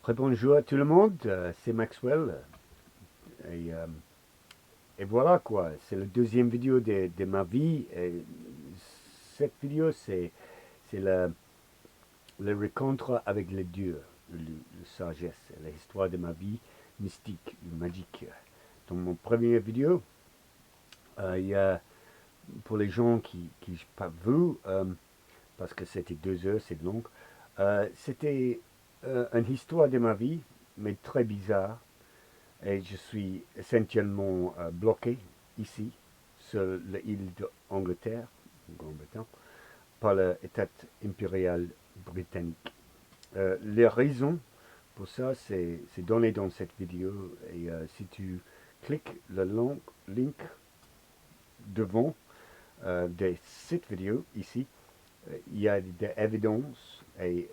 Bonjour à tout le monde, c'est Maxwell. Et, euh, et voilà quoi, c'est la deuxième vidéo de ma vie. Et cette vidéo, c'est le rencontre avec les dieux, le sagesse, l'histoire de ma vie mystique, magique. Dans mon première vidéo, il y a, pour les gens qui n'ont pas vu, parce que c'était 2 heures, c'est long, c'était une histoire de ma vie, mais très bizarre. Et je suis essentiellement bloqué ici, sur l'île d'Angleterre, Grande-Bretagne, par l'État impérial britannique. Les raisons pour ça, c'est donné dans cette vidéo. Et si tu cliques le link devant de cette vidéo ici, il y a des évidences et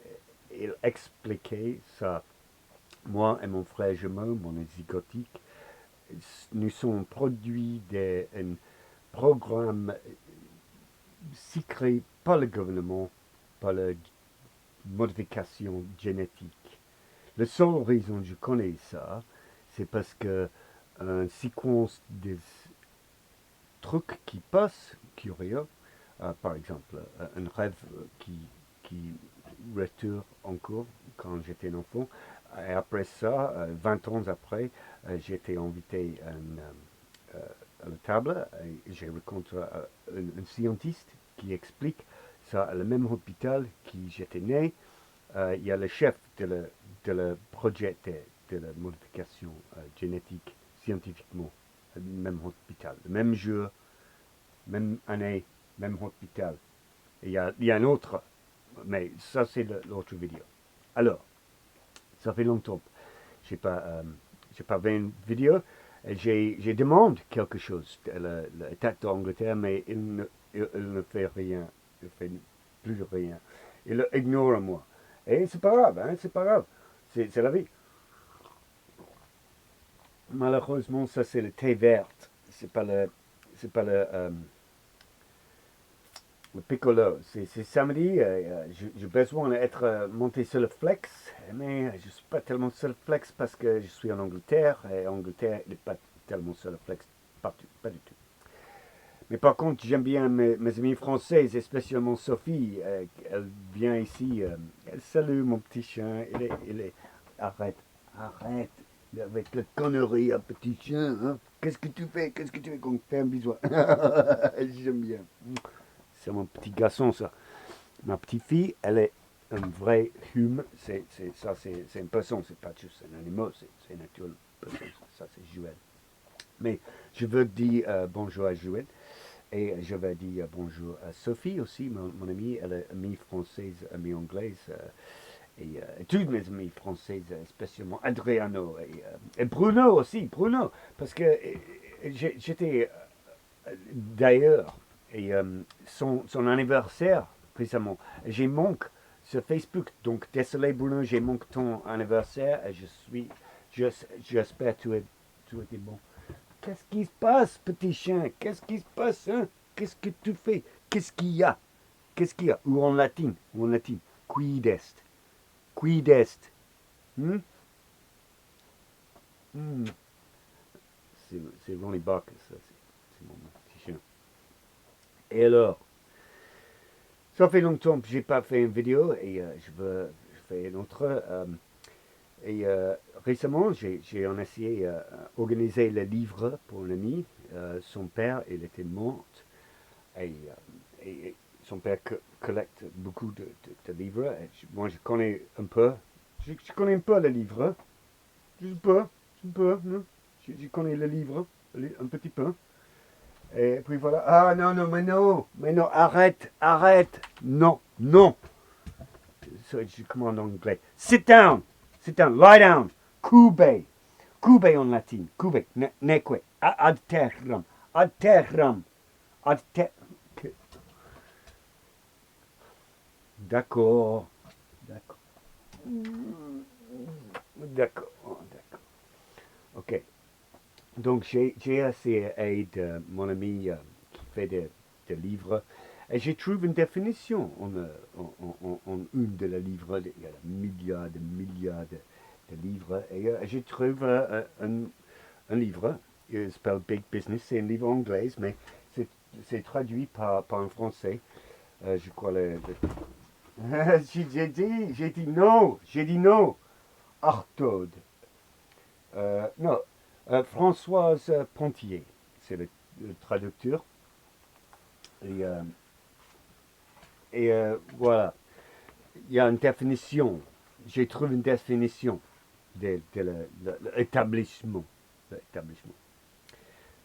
il expliquait ça. Moi et mon frère jumeau, mon zygotique, nous sommes produits d'un programme secret par le gouvernement, par la modification génétique. La seule raison que je connais ça, c'est parce que une séquence des trucs qui passent, curieux, par exemple, un rêve qui retourne encore quand j'étais un enfant. Et après ça, 20 ans après, j'ai été invité à la table et j'ai rencontré un scientiste qui explique ça à le même hôpital qui j'étais né. Il y a le chef de projet de la modification génétique scientifiquement, le même hôpital, le même jour, même année, même hôpital. Et il y a un autre, mais ça c'est l'autre vidéo. Alors, ça fait longtemps. J'ai pas, euh, j'ai pas vu une vidéo. J'ai demandé quelque chose à l'État d'Angleterre, mais il ne fait rien. Il ne fait plus rien. Il ignore moi. Et c'est pas grave, hein, c'est pas grave. C'est la vie. Malheureusement, ça c'est le thé vert. C'est pas le piccolo. C'est samedi. J'ai besoin d'être monté sur le flex, mais je ne suis pas tellement sur le flex parce que je suis en Angleterre et Angleterre n'est pas tellement sur le flex, pas du tout. Mais par contre, j'aime bien mes amis françaises, et spécialement Sophie. Elle vient ici. Elle salue mon petit chien. Arrête, arrête avec la connerie, un petit chien. Hein. Qu'est-ce que tu fais? Qu'est-ce que tu fais qu'on te fait un bisou? J'aime bien. C'est mon petit garçon, ça. Ma petite fille, elle est un vrai humain. C'est une personne, c'est pas juste un animal, c'est une actuelle personne. Ça, c'est Joël. Mais je veux dire bonjour à Joël. Et je vais dire bonjour à Sophie aussi, mon amie. Elle est amie française, amie anglaise. Et toutes mes amies françaises, spécialement Adriano et Bruno aussi. Bruno, parce que j'étais d'ailleurs, et son anniversaire, récemment, j'ai manqué sur Facebook. Donc, désolé Bruno, j'ai manqué ton anniversaire et j'espère que tu étais bon. Qu'est-ce qui se passe, petit chien? Qu'est-ce qui se passe, hein? Qu'est-ce que tu fais? Qu'est-ce qu'il y a? Qu'est-ce qu'il y a? Ou en latin, quid est? Quid est? Hmm? Hmm. C'est Ronnie Barker, ça, c'est mon petit chien. Et alors, ça fait longtemps que j'ai pas fait une vidéo et je fais une autre. Et récemment, j'ai en essayé organiser le livre pour un ami. Son père, il était mort et son père collecte beaucoup de livres. Et moi, je connais un peu. Je connais un peu le livre. Un peu. Hein. Je connais le livre un petit peu. Et puis voilà. Ah non, non, mais non, arrête, arrête. Non, non. Je commande en anglais. Sit down, lie down. Cube, cube en latin, cube, neque, ad terram, ad terram, ad terram. D'accord, d'accord, d'accord, d'accord. Ok. Donc j'ai essayé de mon ami qui fait des livres et j'ai trouvé une définition en une de les livres. Il y a milliards de livres. Et je trouve un livre, il s'appelle Big Business, c'est un livre anglais, mais c'est traduit par un français. Je crois j'ai dit non, Artaud. Non, Françoise Pontier, c'est le traducteur. Et, voilà, il y a une définition. J'ai trouvé une définition de l'établissement. L'établissement.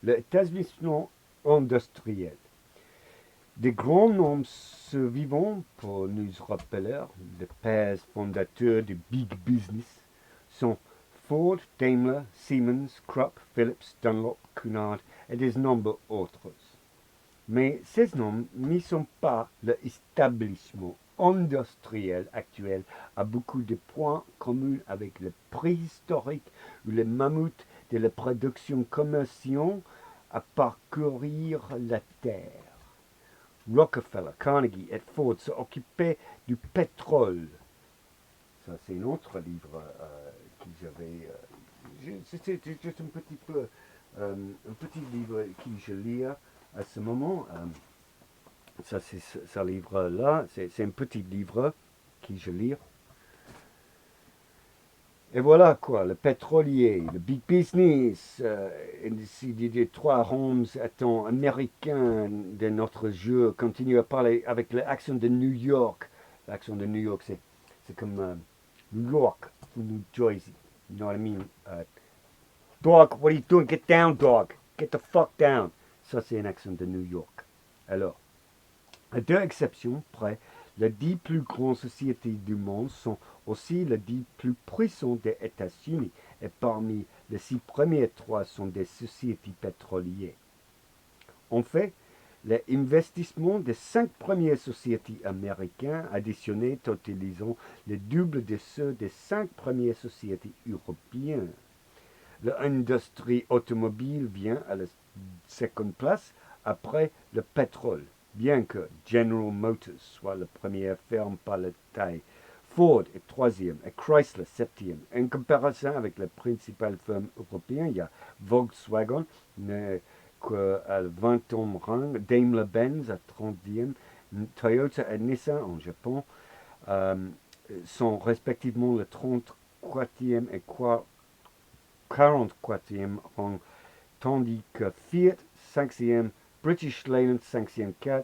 L'établissement industriel. Des grands noms survivants pour nous rappeler les pères fondateurs du big business sont Ford, Daimler, Siemens, Krupp, Philips, Dunlop, Cunard et des nombreux autres. Mais ces noms ne sont pas l'établissement industriel actuel a beaucoup de points communs avec le préhistorique ou les mammouths de la production commerciale à parcourir la terre. Rockefeller, Carnegie et Ford s'occupaient du pétrole. Ça, c'est un autre livre que j'avais. C'était juste un petit livre que je lis à ce moment. Ça, c'est ce livre-là. C'est un petit livre que je lis. Et voilà quoi, le pétrolier, le big business, les trois hommes étant américains de notre jeu, continuent à parler avec l'accent de New York. L'accent de New York, c'est comme New York ou New Jersey. You know what I mean? Dog, what are you doing? Get down, dog. Get the fuck down. Ça, c'est un accent de New York. Alors, à deux exceptions près, les 10 plus grandes sociétés du monde sont aussi les 10 plus puissantes des États-Unis, et parmi les 6 premières 3 sont des sociétés pétrolières. En fait, les investissements des 5 premières sociétés américaines additionnés totalisant le double de ceux des 5 premières sociétés européennes. L'industrie automobile vient à la seconde place après le pétrole, bien que General Motors soit la première ferme par la taille. Ford est troisième et Chrysler septième. En comparaison avec les principales firmes européennes, il y a Volkswagen à 20e rang, Daimler-Benz à 30e, Toyota et Nissan en Japon sont respectivement le 34e et 44e rang, tandis que Fiat 5e, British Leyland 54e,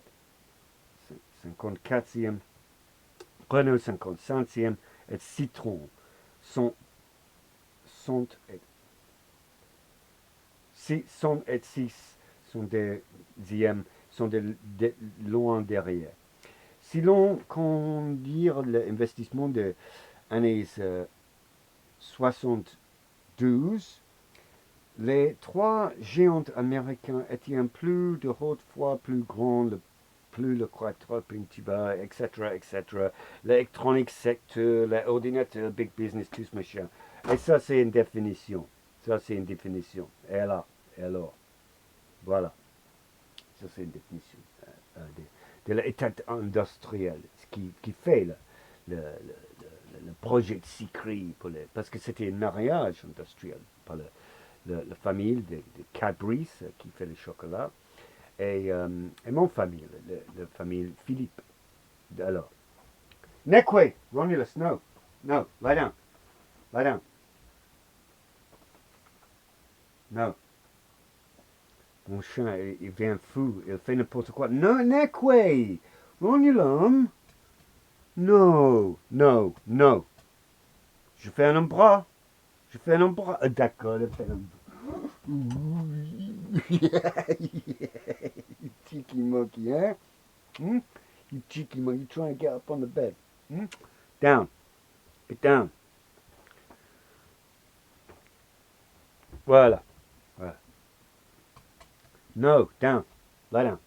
Renault 55e et Citroën sont 106 sont deuxièmes, sont loin derrière. Si l'on conduit l'investissement des années 72, les trois géants américains étaient plus de haute fois plus grands, plus le croître bas, etc., etc. L'électronique secteur, l'ordinateur, big business, tout ce machin. Et ça, c'est une définition. Ça, c'est une définition. Et là, et alors, voilà. Ça, c'est une définition de l'état industriel, ce qui fait le projet de Sicry, parce que c'était un mariage industriel par la famille de Cadbury qui fait le chocolat et mon famille, la famille Philippe. Alors, Nekwe, Romulus, no, no, lie down, lie down, no. Mon chien, il devient fou, il fait n'importe quoi. Non, Nekwe, Romulus, no, no, no. Je fais un bras, je fais un bras. D'accord, je fais un bras. You cheeky monkey, eh? Hmm? You cheeky monkey, you trying to get up on the bed. Hmm? Down. Get down. Voilà. Voilà. No, down. Lie down.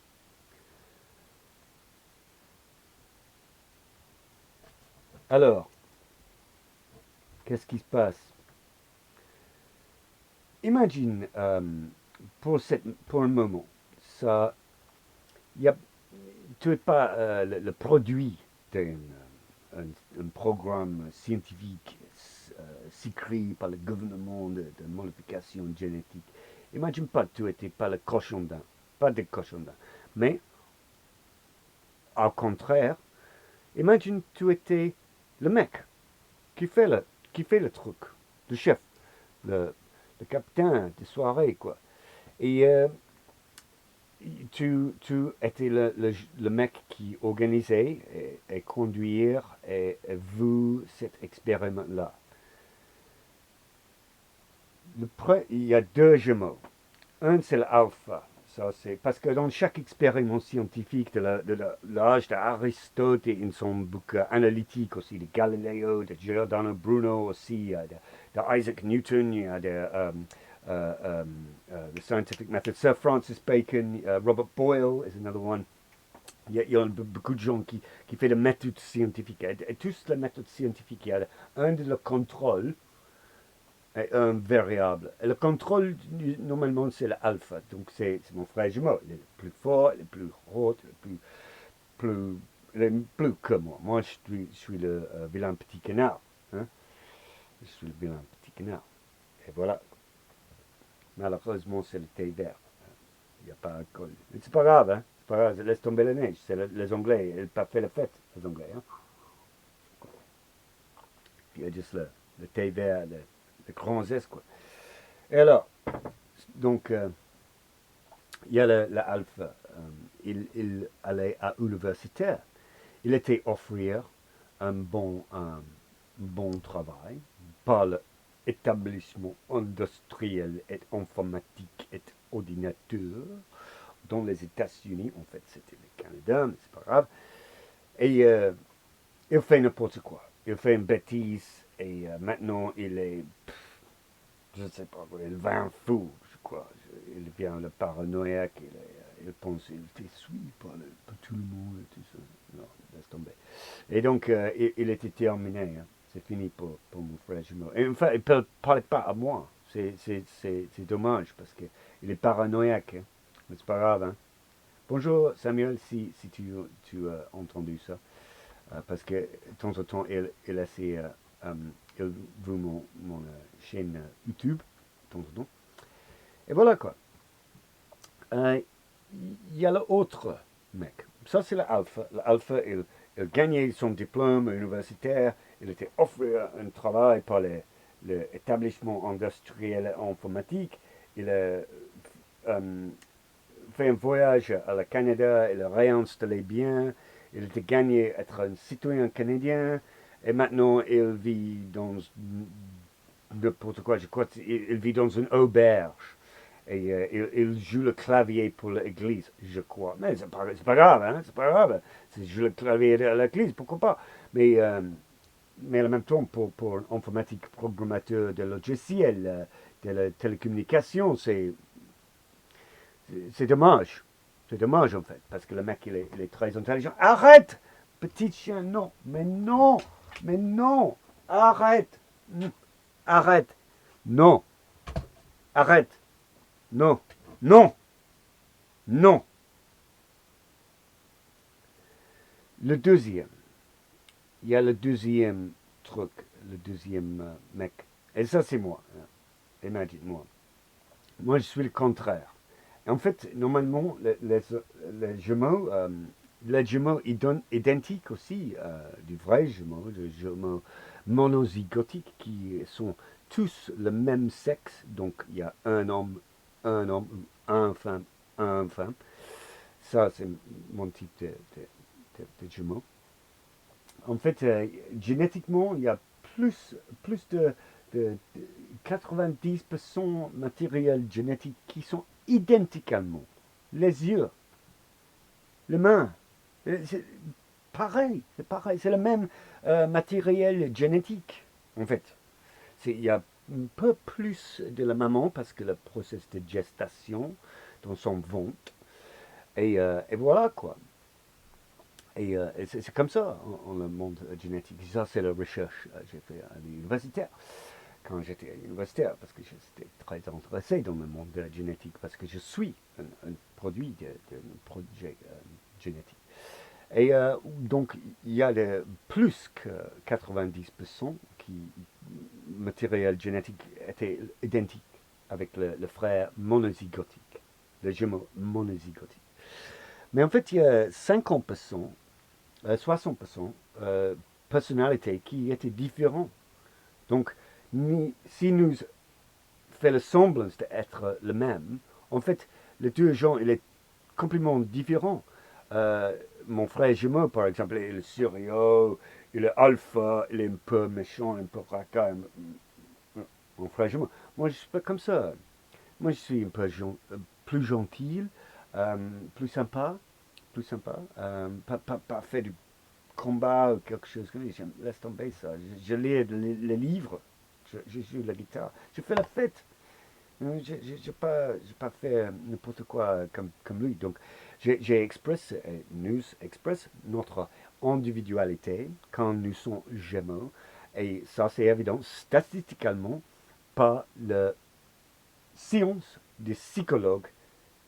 Alors, qu'est-ce qui se passe? Imagine, pour un moment, ça, tu n'es pas le produit d'un un programme scientifique secret par le gouvernement de modification génétique. Imagine pas, tu étais pas le cochon d'Inde, pas des cochons d'Inde. Mais, au contraire, imagine tu étais le mec qui fait le truc, le chef, le, le capitaine des soirées, quoi. Et tu étais le mec qui organisait et conduire et vu cet expériment-là. Il y a deux jumeaux. Un, c'est l'alpha. Ça, c'est parce que dans chaque expériment scientifique de l'âge d'Aristote et in son bouquin analytique aussi, de Galileo, de Giordano Bruno aussi, de Isaac Newton, il y a the scientific method. Sir Francis Bacon, Robert Boyle is another one. Il y a beaucoup de gens qui font des méthodes scientifiques. Et tous les méthodes scientifiques, il y a un de le contrôle est un variable. Et le contrôle, normalement, c'est l'alpha. Donc, c'est mon frère jumeau. Il est le plus fort, le plus haut, il est plus que moi. Moi, je suis le vilain petit canard. Hein? Je suis le vilain petit canard. Et voilà. Malheureusement, c'est le thé vert. Il n'y a pas d'alcool. Mais c'est pas grave, hein? C'est pas grave, laisse tomber la neige. C'est les Anglais. Ils n'ont pas fait la fête, les Anglais. Hein? Il y a juste le thé vert, le grand zeste, quoi. Et alors, donc, il y a l'alpha. Il allait à l'université. Il était offrir un bon travail par l'établissement industriel et informatique et ordinateur dans les États-Unis. En fait, c'était le Canada, mais c'est pas grave. Et il fait n'importe quoi. Il fait une bêtise et maintenant il est, je ne sais pas, il devient fou, je crois. Il devient le paranoïaque. Il pense qu'il était suivi par tout le monde et tout ça. Non, laisse tomber. Et donc, il était terminé. Hein. C'est fini pour mon frère jumeau. Et enfin, il ne parlait pas à moi. C'est dommage parce qu'il est paranoïaque. Hein. Mais c'est pas grave. Hein. Bonjour Samuel, si tu as entendu ça. Parce que de temps en temps, il essaie, il veut mon chaîne YouTube, de temps en temps. Et voilà quoi. Il y a l'autre mec. Ça, c'est l'alpha. L'alpha, il gagnait son diplôme universitaire. Il était offert un travail par l'établissement industriel informatique. Il a fait un voyage à la Canada. Il a réinstallé bien. Il était gagné être un citoyen canadien. Et maintenant, il vit dans n'importe quoi. Je crois qu'il vit dans une auberge. Et il joue le clavier pour l'église, je crois. Mais c'est pas grave, hein, c'est pas grave. Il joue le clavier à l'église, pourquoi pas. Mais en même temps, pour informatique, programmateur de logiciels, de la télécommunication, c'est dommage. C'est dommage, en fait, parce que le mec, il est très intelligent. Arrête, petit chien, non, mais non, mais non, arrête, arrête, non, arrête. Non, non, non. Le deuxième, il y a le deuxième truc, le deuxième mec. Et ça, c'est moi. Hein. Imagine-moi. Moi, je suis le contraire. En fait, normalement, les jumeaux identiques aussi, du vrai jumeau, des jumeaux monozygotiques qui sont tous le même sexe. Donc, il y a un homme, un femme. Ça, c'est mon type de jumeaux. En fait, génétiquement, il y a plus de 90% matériel génétique qui sont identiquement. Les yeux, les mains, c'est pareil, c'est le même matériel génétique, en fait. Il y a un peu plus de la maman parce que le processus de gestation dans son ventre. Et voilà quoi. Et c'est comme ça en le monde génétique. Ça, c'est la recherche que j'ai fait à l'université. Quand j'étais à l'université, parce que j'étais très intéressé dans le monde de la génétique, parce que je suis un produit d'un projet génétique. Et donc, il y a plus que 90% matériel génétique était identique avec le frère monozygotique, le jumeau monozygotique. Mais en fait, il y a 50%, 60% personnalités qui étaient différentes. Donc, si nous faisons le semblance d'être le même, en fait, les deux gens, il est complètement différent. Mon frère jumeau, par exemple, il est sérieux, il est alpha, il est un peu méchant, un peu raca. Mon frère jumeau. Moi, je suis pas comme ça. Moi, je suis un peu plus gentil, plus sympa, pas fait du combat ou quelque chose comme ça. Laisse tomber ça. Je lis les livres, je joue la guitare, je fais la fête. Je n'ai pas fait n'importe quoi comme lui. Donc, nous expresse notre individualité quand nous sommes jumeaux. Et ça, c'est évident statistiquement par la science des psychologues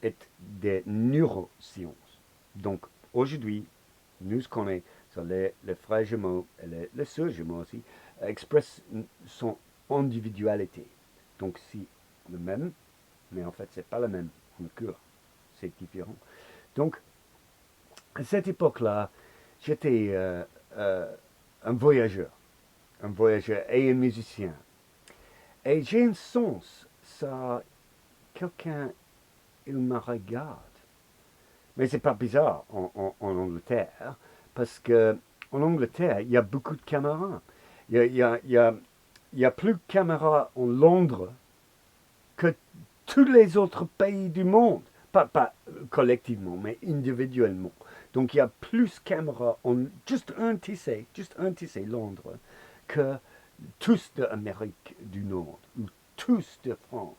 et des neurosciences. Donc, aujourd'hui, nous connaissons les frères jumeaux et les sœurs jumeaux aussi, expressent son individualité. Donc, si le même, mais en fait, c'est pas le même en cœur, c'est différent. Donc, à cette époque-là, j'étais un voyageur et un musicien. Et j'ai un sens, ça, quelqu'un, il me regarde. Mais c'est pas bizarre en Angleterre, parce que en Angleterre, il y a beaucoup de caméras. Il y a plus de caméras en Londres que tous les autres pays du monde. Pas collectivement, mais individuellement. Donc il y a plus de caméras en juste un tissé Londres, que tous d'Amérique du Nord, ou tous de France.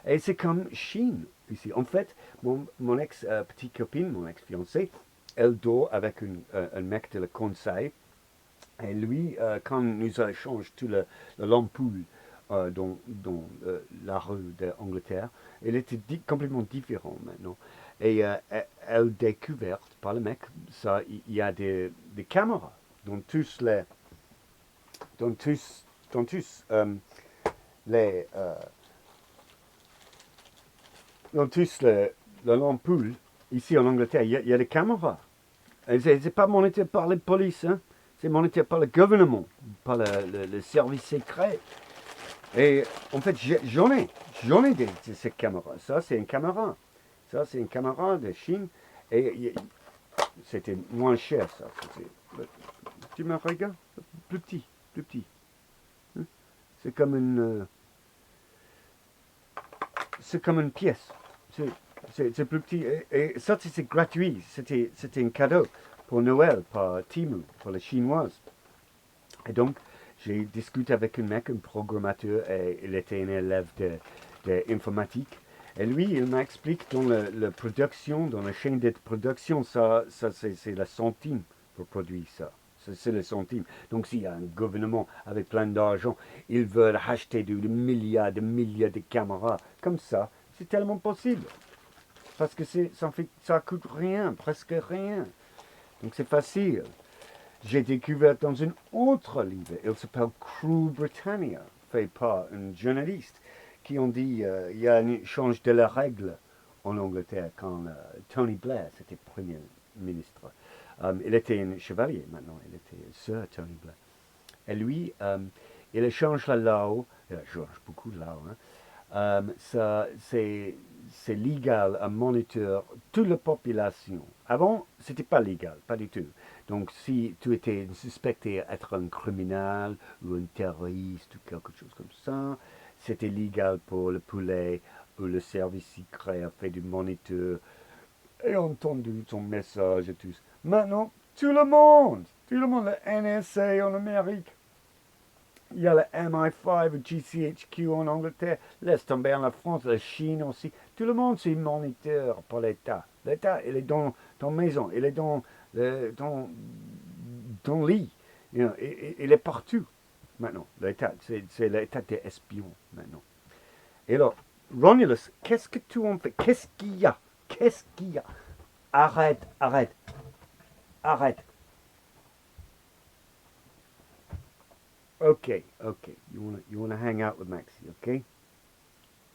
Et c'est comme Chine ici. En fait, mon ex-petite copine, mon ex-fiancée, elle dort avec un mec de le conseil. Et lui, quand nous échangeons toute l'ampoule dans la rue d'Angleterre, elle était complètement différente maintenant. Et elle a découvert par le mec, ça, il y a des caméras dans tous dans tous, dans tous les, dans tous l'ampoule ici en Angleterre, il y a des caméras. Et c'est pas monité par les polices, hein. C'est monité par le gouvernement, par le service secret. Et en fait, j'en ai de ces caméras. Ça, c'est une caméra. Ça, c'est une caméra de Chine. Et c'était moins cher, ça. Tu me regardes? Plus petit, plus petit. Hein. C'est comme une pièce. C'est plus petit. Et ça, c'est gratuit. C'était un cadeau pour Noël par Temu, pour les Chinoises. Et donc, j'ai discuté avec un mec, un programmateur, et il était un élève d'informatique. Et lui, il m'a expliqué dans la production, dans la chaîne de production, ça c'est la centime pour produire ça. C'est le centime. Donc, s'il y a un gouvernement avec plein d'argent, ils veulent acheter des milliards de caméras comme ça, c'est tellement possible. Parce que ça coûte rien, presque rien. Donc, c'est facile. J'ai découvert dans un autre livre, il s'appelle Crew Britannia, fait par un journaliste, qui ont dit il y a un change de la règle en Angleterre quand Tony Blair, c'était Premier ministre. Il était un chevalier maintenant, il était Sir Tony Blair. Et lui, il change la loi, il change beaucoup de lois, hein. C'est légal à monitorer toute la population. Avant, c'était pas légal, pas du tout. Donc, si tu étais suspecté d'être un criminel ou un terroriste ou quelque chose comme ça, c'était légal pour le poulet ou le service secret a fait du moniteur et entendu ton message et tout. Maintenant, tout le monde, le NSA en Amérique, il y a le MI5 ou GCHQ en Angleterre, laisse tomber en France, la Chine aussi. Tout le monde c'est moniteur par l'État. L'État, il est dans ton maison, il est dans le lit. Il est partout maintenant. L'État, c'est l'État des espions maintenant. Et alors, Romulus, qu'est-ce que tu en fais? Qu'est-ce qu'il y a? Qu'est-ce qu'il y a? Arrête, arrête, arrête. Ok, ok. You wanna hang out with Maxi, ok?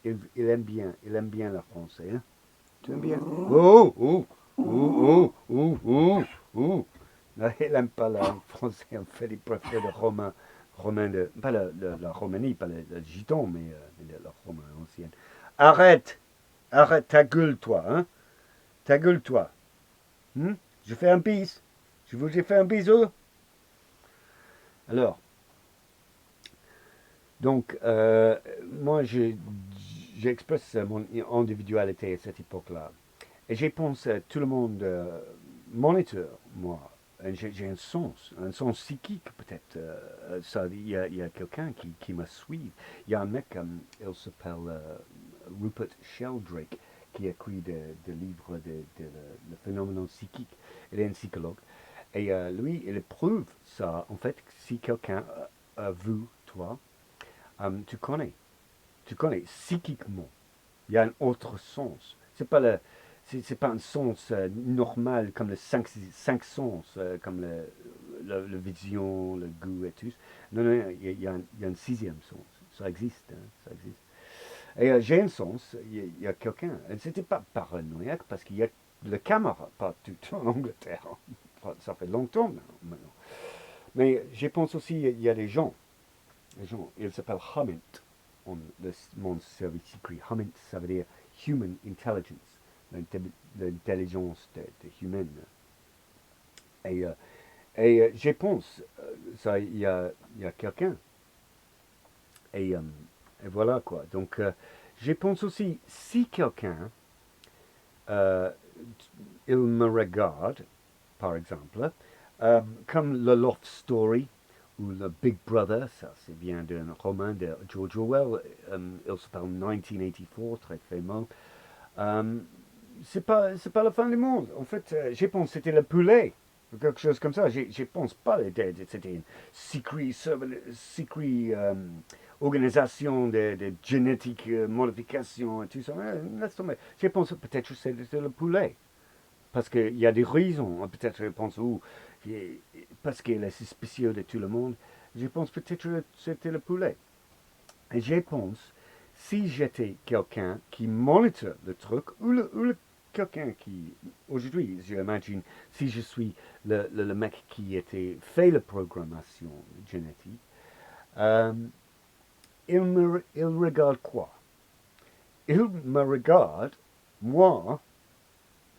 Il aime bien la français, hein? Tu aimes bien? Oh, oh, oh, oh, oh, oh, oh. Non, il aime pas le français, en fait, il préfère le romain. Romain de, pas la Roumanie, pas le giton, mais le romain ancien. Arrête! Arrête ta gueule, toi, hein? Ta gueule, toi. Hmm? Je fais un bis. J'ai fait un bisou. Alors, donc, moi, j'expresse mon individualité à cette époque-là. Et je pense tout le monde moniteur, moi. J'ai un sens psychique peut-être. Ça, il y a quelqu'un qui me suit. Il y a un mec, il s'appelle Rupert Sheldrake, qui a écrit des livres de le phénomène psychique. Il est un psychologue. Et lui, il prouve ça, en fait, si quelqu'un a vu toi, tu connais. Tu connais psychiquement. Il y a un autre sens. C'est pas un sens normal comme les cinq sens, comme le vision, le goût et tout. Non, non, il y a un sixième sens. Ça existe, hein, ça existe. Et j'ai un sens, il y a quelqu'un. C'était pas paranoïaque parce qu'il y a le caméra partout en Angleterre. Ça fait longtemps maintenant. Mais je pense aussi il y a des gens. Les gens, ils s'appellent Hummint, mon service secret. Hummint, ça veut dire Human Intelligence, l'intelligence de humaine. Et, je pense, ça, il y a quelqu'un. Et, et voilà quoi. Donc, je pense aussi, si quelqu'un, euh, il me regarde, par exemple, comme le Love Story ou le Big Brother, ça c'est bien d'un roman de George Orwell, il s'appelle 1984, très fameux. Euh, c'est pas la fin du monde. En fait, je pense que c'était le poulet, ou quelque chose comme ça. Je pense pas que c'était une secret organisation de génétique, modification et tout ça. Laisse tomber. Je pense peut-être que c'était le poulet. Parce qu'il y a des raisons. Peut-être je pense, parce qu'il est suspicieux de tout le monde. Je pense peut-être que c'était le poulet. Et je pense, si j'étais quelqu'un qui moniteur le truc, quelqu'un qui, aujourd'hui, j'imagine, si je suis le mec qui était fait la programmation génétique, euh, il regarde quoi? Il me regarde, moi,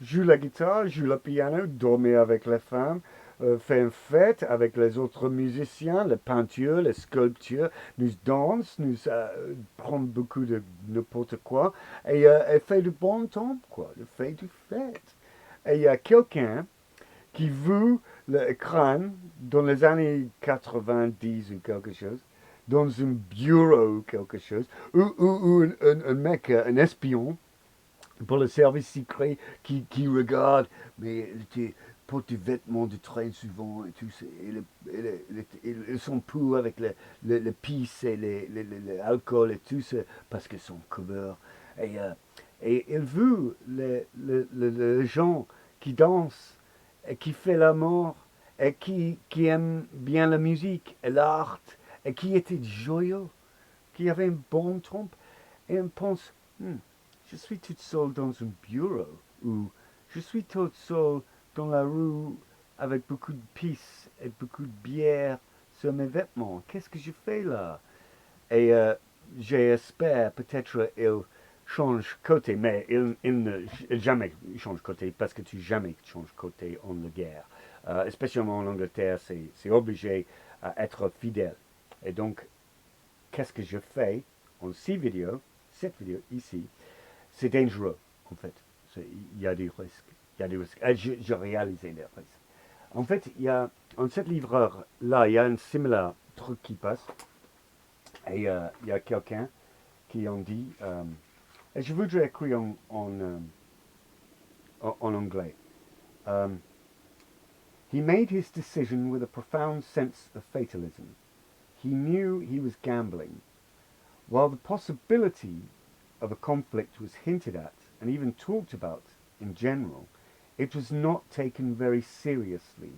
joue la guitare, joue le piano, dormir avec les femmes, faire une fête avec les autres musiciens, les peintures, les sculptures, nous dansons, nous prenons beaucoup de n'importe quoi, et fait du bon temps, quoi, fait du fête. Et il y a quelqu'un qui veut l'écran dans les années 90 ou quelque chose, dans un bureau ou quelque chose, ou un mec, un espion, pour le service secret qui regarde, mais tu portes des vêtements de très souvent et tout, ils sont pour avec le pisse et l'alcool et tout ça, parce qu'ils sont couverts. Et, et il veut les gens qui dansent et qui font l'amour et qui aiment bien la musique et l'art et qui étaient joyeux, qui avaient une bonne trompe. Et on pense, je suis toute seule dans un bureau ou je suis toute seule dans la rue avec beaucoup de pisse et beaucoup de bière sur mes vêtements. Qu'est-ce que je fais là? Et j'espère peut-être il change côté, mais il ne jamais change côté parce que tu jamais changes côté en la guerre. Spécialement en Angleterre, c'est obligé à être fidèle. Et donc, qu'est-ce que je fais en cette vidéo ici, c'est dangereux, en fait. Il y a des risques. Il y a des risques. Et je réalisais les risques. En fait, en cette livreur-là, il y a un similaire truc qui passe. Et il y a quelqu'un qui en dit, et je voudrais écrire en anglais. Um, he made his decision with a profound sense of fatalism. He knew he was gambling. While the possibility of a conflict was hinted at and even talked about in general, it was not taken very seriously,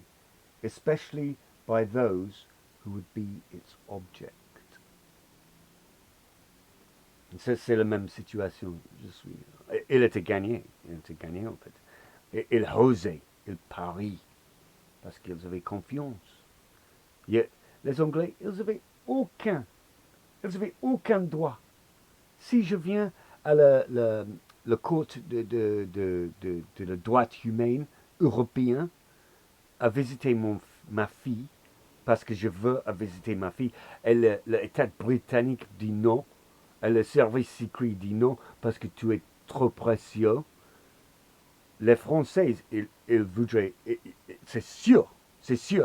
especially by those who would be its object. C'est la même situation. Il était gagné en fait. Il osait, il parie, parce qu'ils avaient confiance. Les Anglais, ils avaient aucun droit. Si je viens à la courte de la droite humaine européen à visiter ma fille, parce que je veux visiter ma fille, et l'État britannique dit non, et le service secret dit non, parce que tu es trop précieux, les Français, ils voudraient, c'est sûr,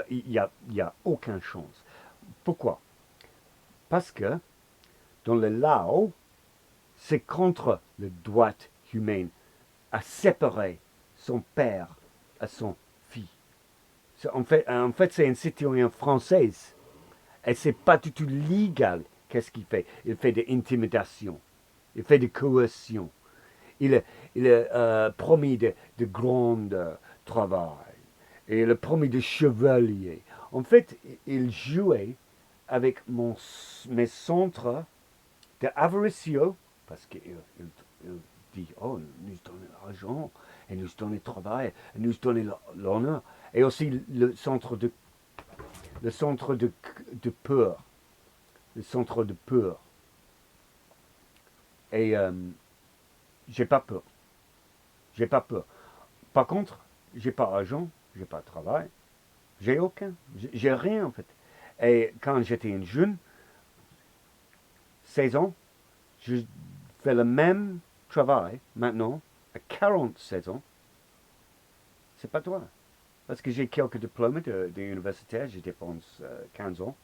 il y a aucune chance. Pourquoi? Parce que dans le Lao, c'est contre le droit humain à séparer son père à son fille. En fait c'est une citoyenne française. Et c'est pas du tout légal. Qu'est-ce qu'il fait? Il fait de l'intimidation. Il fait de coercion. Il a promis de grands travail. Et il a promis de chevalier. En fait, il jouait avec mes centres d'avaricieux, parce qu'il dit, oh, nous donne l'argent, et nous donne le travail, et nous donne l'honneur, et aussi le centre de peur, le centre de peur. Et j'ai pas peur, j'ai pas peur. Par contre, j'ai pas d'argent, j'ai pas de travail, j'ai aucun, j'ai rien en fait. Et quand j'étais un jeune, 16 ans, je fais le même travail maintenant, à 47 ans, c'est pas toi. Parce que j'ai quelques diplômes d'universitaire, je dépense 15 ans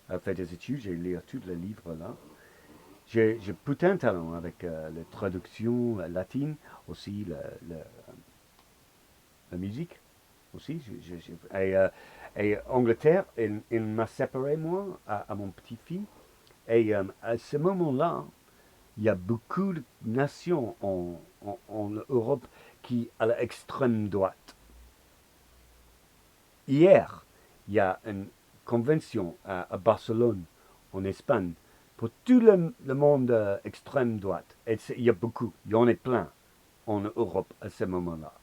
à faire des études, j'ai lu tous les livres là. J'ai putain de talent avec la traduction latine, aussi la musique, aussi. Et Angleterre, il m'a séparé, moi, à mon petit-fils. Et à ce moment-là, il y a beaucoup de nations en Europe qui à l'extrême droite. Hier, il y a une convention à Barcelone, en Espagne, pour tout le monde extrême droite. Et il y a beaucoup, il y en a plein en Europe à ce moment-là.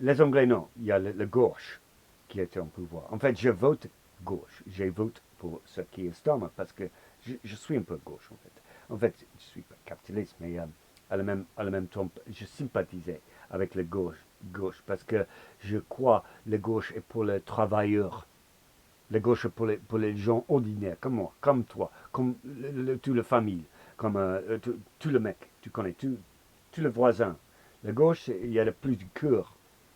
Les Anglais, non, il y a la gauche qui est en pouvoir. En fait, je vote gauche, je vote pour ce qui est Starmer, parce que je suis un peu gauche, en fait. En fait, je ne suis pas capitaliste, mais à la même temps, je sympathisais avec la gauche, parce que je crois que la gauche est pour les travailleurs. La gauche est pour les gens ordinaires, comme moi, comme toi, comme toute la famille, comme tout le mec, tu connais, tout le voisin. La gauche, il y a plus de cœur.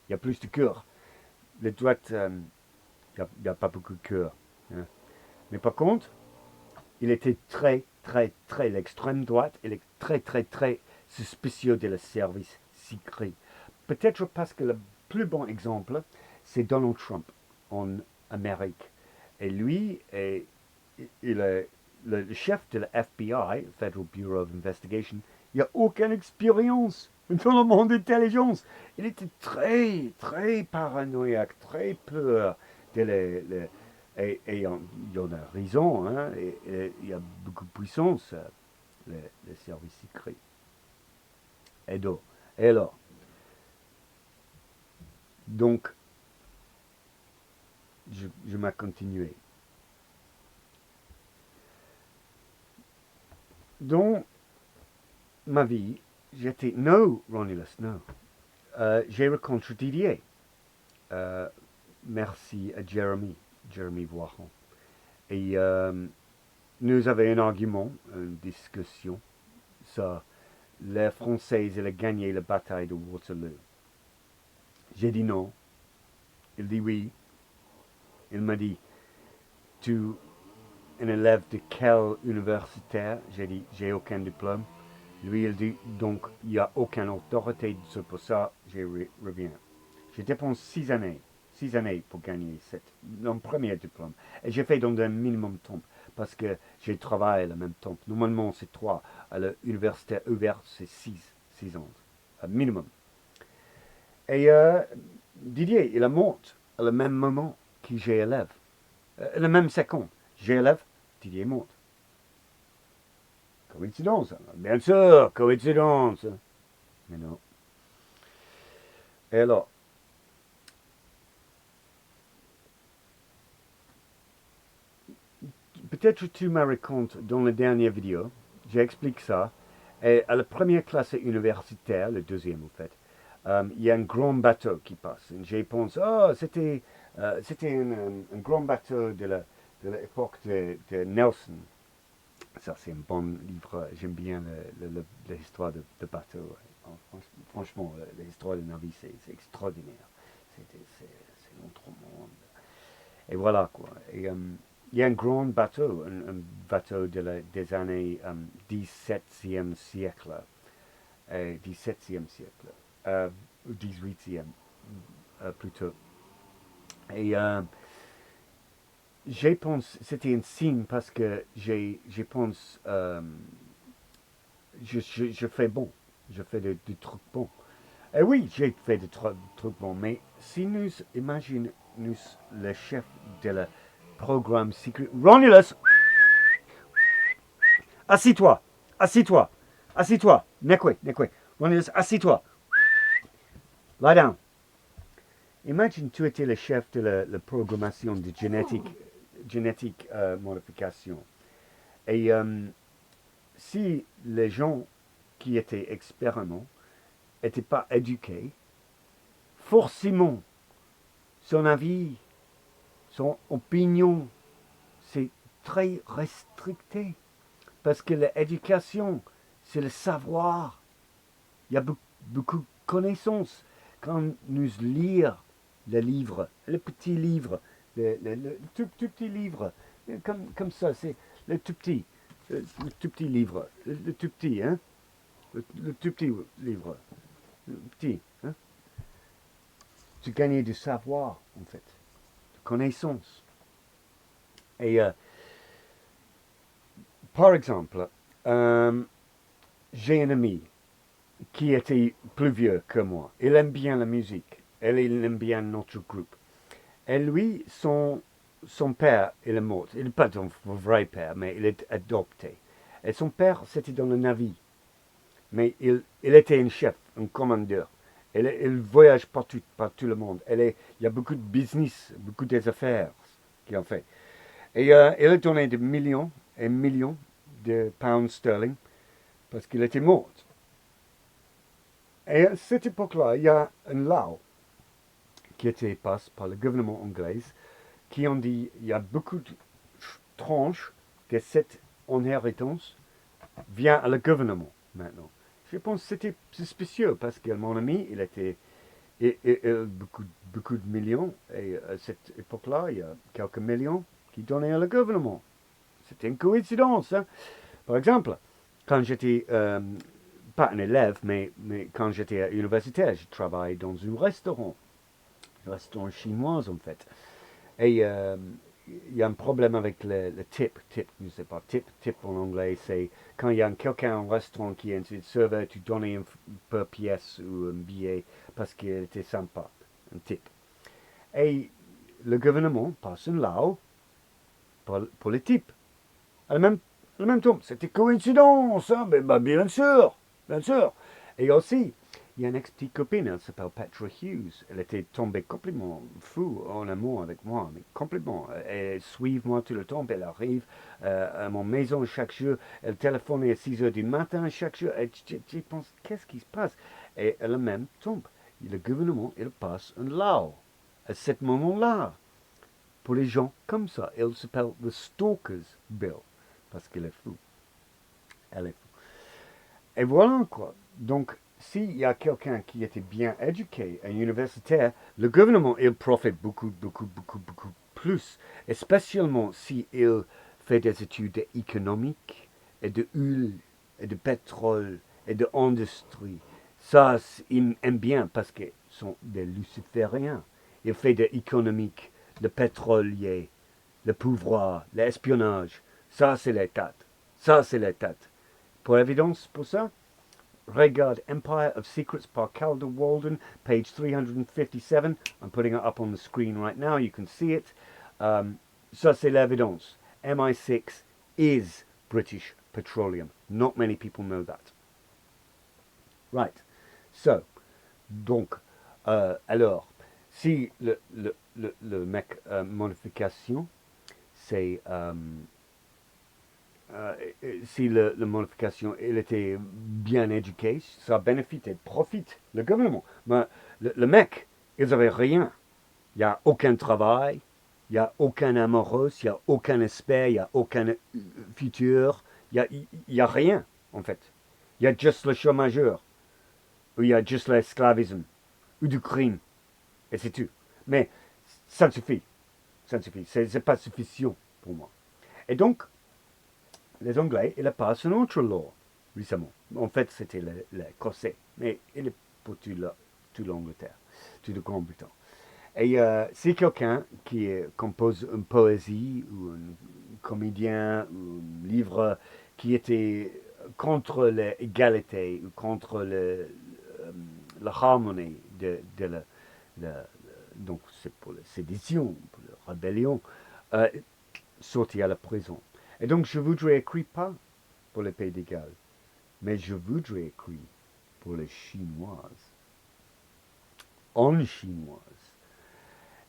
Il y a plus de cœur. La droite, il n'y a pas beaucoup de cœur. Hein. Mais par contre, il était très, l'extrême droite, il est très suspicieux de le service secret. Peut-être parce que le plus bon exemple, c'est Donald Trump en Amérique. Et lui, il est le chef de la FBI, Federal Bureau of Investigation. Il n'a aucune expérience dans le monde d'intelligence. Il était très paranoïaque, très peur de et il y en a raison, hein, et il y a beaucoup de puissance, les services secrets. Et donc, et alors, donc, je m'ai continué. Dans ma vie, j'étais, no, Romulus, no. J'ai rencontré Didier. Merci à Jeremy Voiron. Et nous avions un argument, une discussion sur les Français, ils ont gagné la bataille de Waterloo. J'ai dit non. Il dit oui. Il m'a dit, tu es un élève de quelle universitaire? J'ai dit, j'ai aucun diplôme. Lui, il dit, donc, il n'y a aucune autorité pour ça, je reviens. J'ai dépensé 6 années pour gagner mon premier diplôme. Et j'ai fait dans un minimum de temps, parce que j'ai travaillé le même temps. Normalement, c'est 3. À l'université ouverte, c'est 6 ans, minimum. Et Didier, il a monté à le même moment que j'ai élève. Le même seconde, j'élève, Didier monte. Coïncidence, bien sûr, coïncidence. Mais non. Et alors, peut-être tu me racontes dans la dernière vidéo, j'explique ça. Et à la première classe universitaire, le deuxième en fait, il y a un grand bateau qui passe. Et je pense, oh, c'était un grand bateau de l'époque de Nelson. Ça, c'est un bon livre. J'aime bien l'histoire de bateau. Franchement, l'histoire de navire, c'est extraordinaire. C'est notre monde. Et voilà, quoi. Et il y a un grand bateau, un bateau des années 17e siècle, 17e siècle, 18e plutôt. Et je pense c'était un signe parce que je pense je fais bon, je fais des trucs bons. Et oui, j'ai fait des trucs bons, mais si nous imaginons nous, le chef de la programme secret, Romulus, assis-toi, assis-toi, assis-toi, nekwe, Romulus, assis-toi, lie down. Imagine tu étais le chef de la programmation de génétique modification. Et si les gens qui étaient expérimentés n'étaient pas éduqués, forcément, son avis, son opinion, c'est très restricté. Parce que l'éducation, c'est le savoir. Il y a beaucoup de connaissances. Quand nous lisons le livre, le petit livre, le tout petit livre, comme ça, c'est le tout petit, le tout petit livre, le tout petit, hein, le tout petit livre, le petit, hein. Tu gagnes du savoir, en fait, de connaissances. Et par exemple, j'ai un ami qui était plus vieux que moi. Il aime bien la musique. Il aime bien notre groupe. Et lui, son père, il est mort. Il n'est pas son vrai père, mais il est adopté. Et son père, c'était dans le navire. Mais il était un chef, un commandeur. Il voyage partout le monde. Il y a beaucoup de business, beaucoup des affaires qu'il a fait. Et il a donné des millions et millions de pounds sterling parce qu'il était mort. Et à cette époque-là, il y a une loi qui était passée par le gouvernement anglais qui ont dit il y a beaucoup de tranches de cette inheritance vient à le gouvernement maintenant. Je pense que c'était suspicieux parce que mon ami, il était beaucoup de millions et à cette époque-là, il y a quelques millions qui donnaient à le gouvernement. C'était une coïncidence. Hein. Par exemple, quand j'étais pas un élève, mais quand j'étais universitaire, je travaillais dans un restaurant chinois en fait. Et il y a un problème avec le tip, je ne sais pas, tip en anglais, c'est quand il y a quelqu'un au restaurant qui est un serveur, tu donnes un peu pièce ou un billet parce qu'il était sympa, un tip. Et le gouvernement passe une loi pour les tips. À le même temps, c'était coïncidence, hein? Mais, bah, bien sûr, bien sûr. Et aussi, il y a une ex-petite copine, elle s'appelle Petra Hughes. Elle était tombée complètement fou en amour avec moi, mais complètement. Elle suit moi tout le temps, elle arrive à mon maison chaque jour, elle téléphone à 6 heures du matin chaque jour, et je pense, qu'est-ce qui se passe? Et elle même tombe. Le gouvernement, il passe une loi à ce moment-là. Pour les gens comme ça, elle s'appelle the Stalkers Bill parce qu'elle est fou. Elle est fou. Et voilà quoi. Donc, s'il y a quelqu'un qui était bien éduqué, un universitaire, le gouvernement, il profite beaucoup plus. Et spécialement s'il fait des études économiques et de huile et de pétrole et d'industrie. Ça, ils aiment bien parce qu'ils sont des lucifériens. Il fait de l'économique, le pétrolier, le pouvoir, l'espionnage. Ça, c'est l'État. Ça, c'est l'État. Pour évidence, pour ça, regarde Empire of Secrets par Calder Walden, page 357. I'm putting it up on the screen right now. You can see it. ça c'est l'évidence. MI6 is British Petroleum. Not many people know that. Right. So, donc, alors, si le mec modification, c'est si la modification il était bien éduqué, ça bénéficie, profite le gouvernement. Mais le mec, ils n'avaient rien. Il n'y a aucun travail, il n'y a aucun amoureux, il n'y a aucun espère, il n'y a aucun futur, il y a rien, en fait. Il y a juste le chômageur, ou il y a juste l'esclavisme, ou du crime, et c'est tout. Mais ça suffit, ça suffit, c'est pas suffisant pour moi. Et donc, les Anglais, ils passent une autre loi récemment. En fait, c'était l'Écossais, mais il est pour tout l'Angleterre, tout le Grand-Bretagne. Et si quelqu'un qui compose une poésie ou un comédien ou un livre qui était contre l'égalité ou contre la harmonie de donc c'est pour la sédition, pour la rébellion, euh, sorti à la prison. Et donc je voudrais écrire pas pour les Pays de Galles, mais je voudrais écrire pour les Chinoises, en chinoise.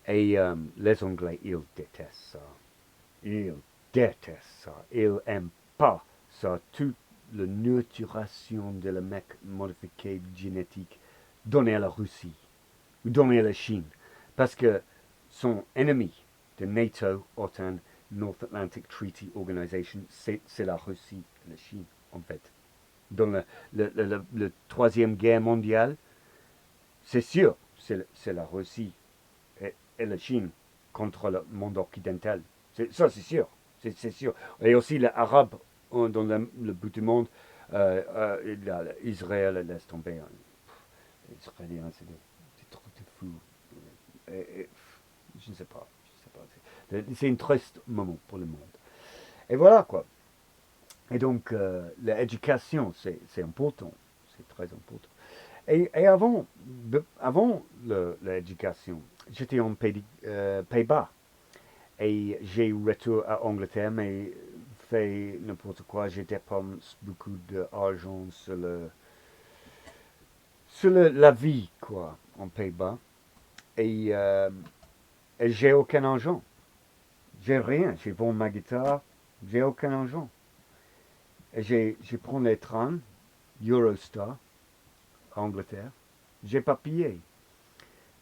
Et les Anglais, ils détestent ça. Ils détestent ça. Ils n'aiment pas ça. Toute la nurturation de la mec modifié génétique donnée à la Russie ou donnée à la Chine. Parce que son ennemi de NATO, OTAN, North Atlantic Treaty Organization, c'est la Russie et la Chine, en fait. Dans la Troisième Guerre mondiale, c'est sûr, c'est la Russie et la Chine contre le monde occidental. Ça, c'est sûr. C'est sûr. Et aussi les Arabes dans le bout du monde, Israël laisse tomber. Les Israéliens, c'est des trucs de fous. Je ne sais pas. C'est un triste moment pour le monde. Et voilà quoi. Et donc, l'éducation, c'est important. C'est très important. Et avant l'éducation, j'étais en Pays-Bas. Et j'ai retour à Angleterre, mais fait n'importe quoi. J'ai dépensé beaucoup d'argent sur la vie, quoi, en Pays-Bas. Et, euh, et j'ai aucun argent. J'ai rien. J'ai vendu ma guitare. J'ai aucun argent. Et j'ai pris les trains, Eurostar, à Angleterre. J'ai pas payé.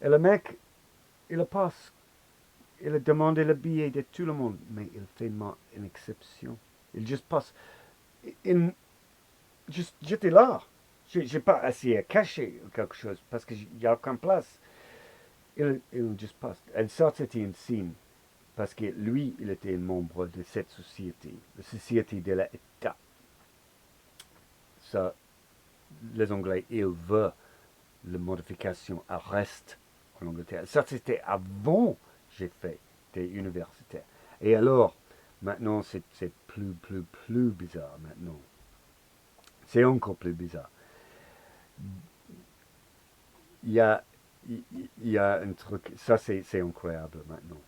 Et le mec, il passe. Il a demandé le billet de tout le monde, mais il fait une exception. Il juste passe. J'étais là. J'ai pas essayé à cacher quelque chose parce qu'il n'y a aucune place. Il juste passe. Et ça, c'était un signe parce que lui, il était un membre de cette société, la société de l'État. Ça, les Anglais, ils veulent la modification à reste en Angleterre. Ça, c'était avant j'ai fait des universitaires. Et alors, maintenant, c'est plus bizarre maintenant. C'est encore plus bizarre. Il y a, il y a un truc, ça c'est incroyable maintenant.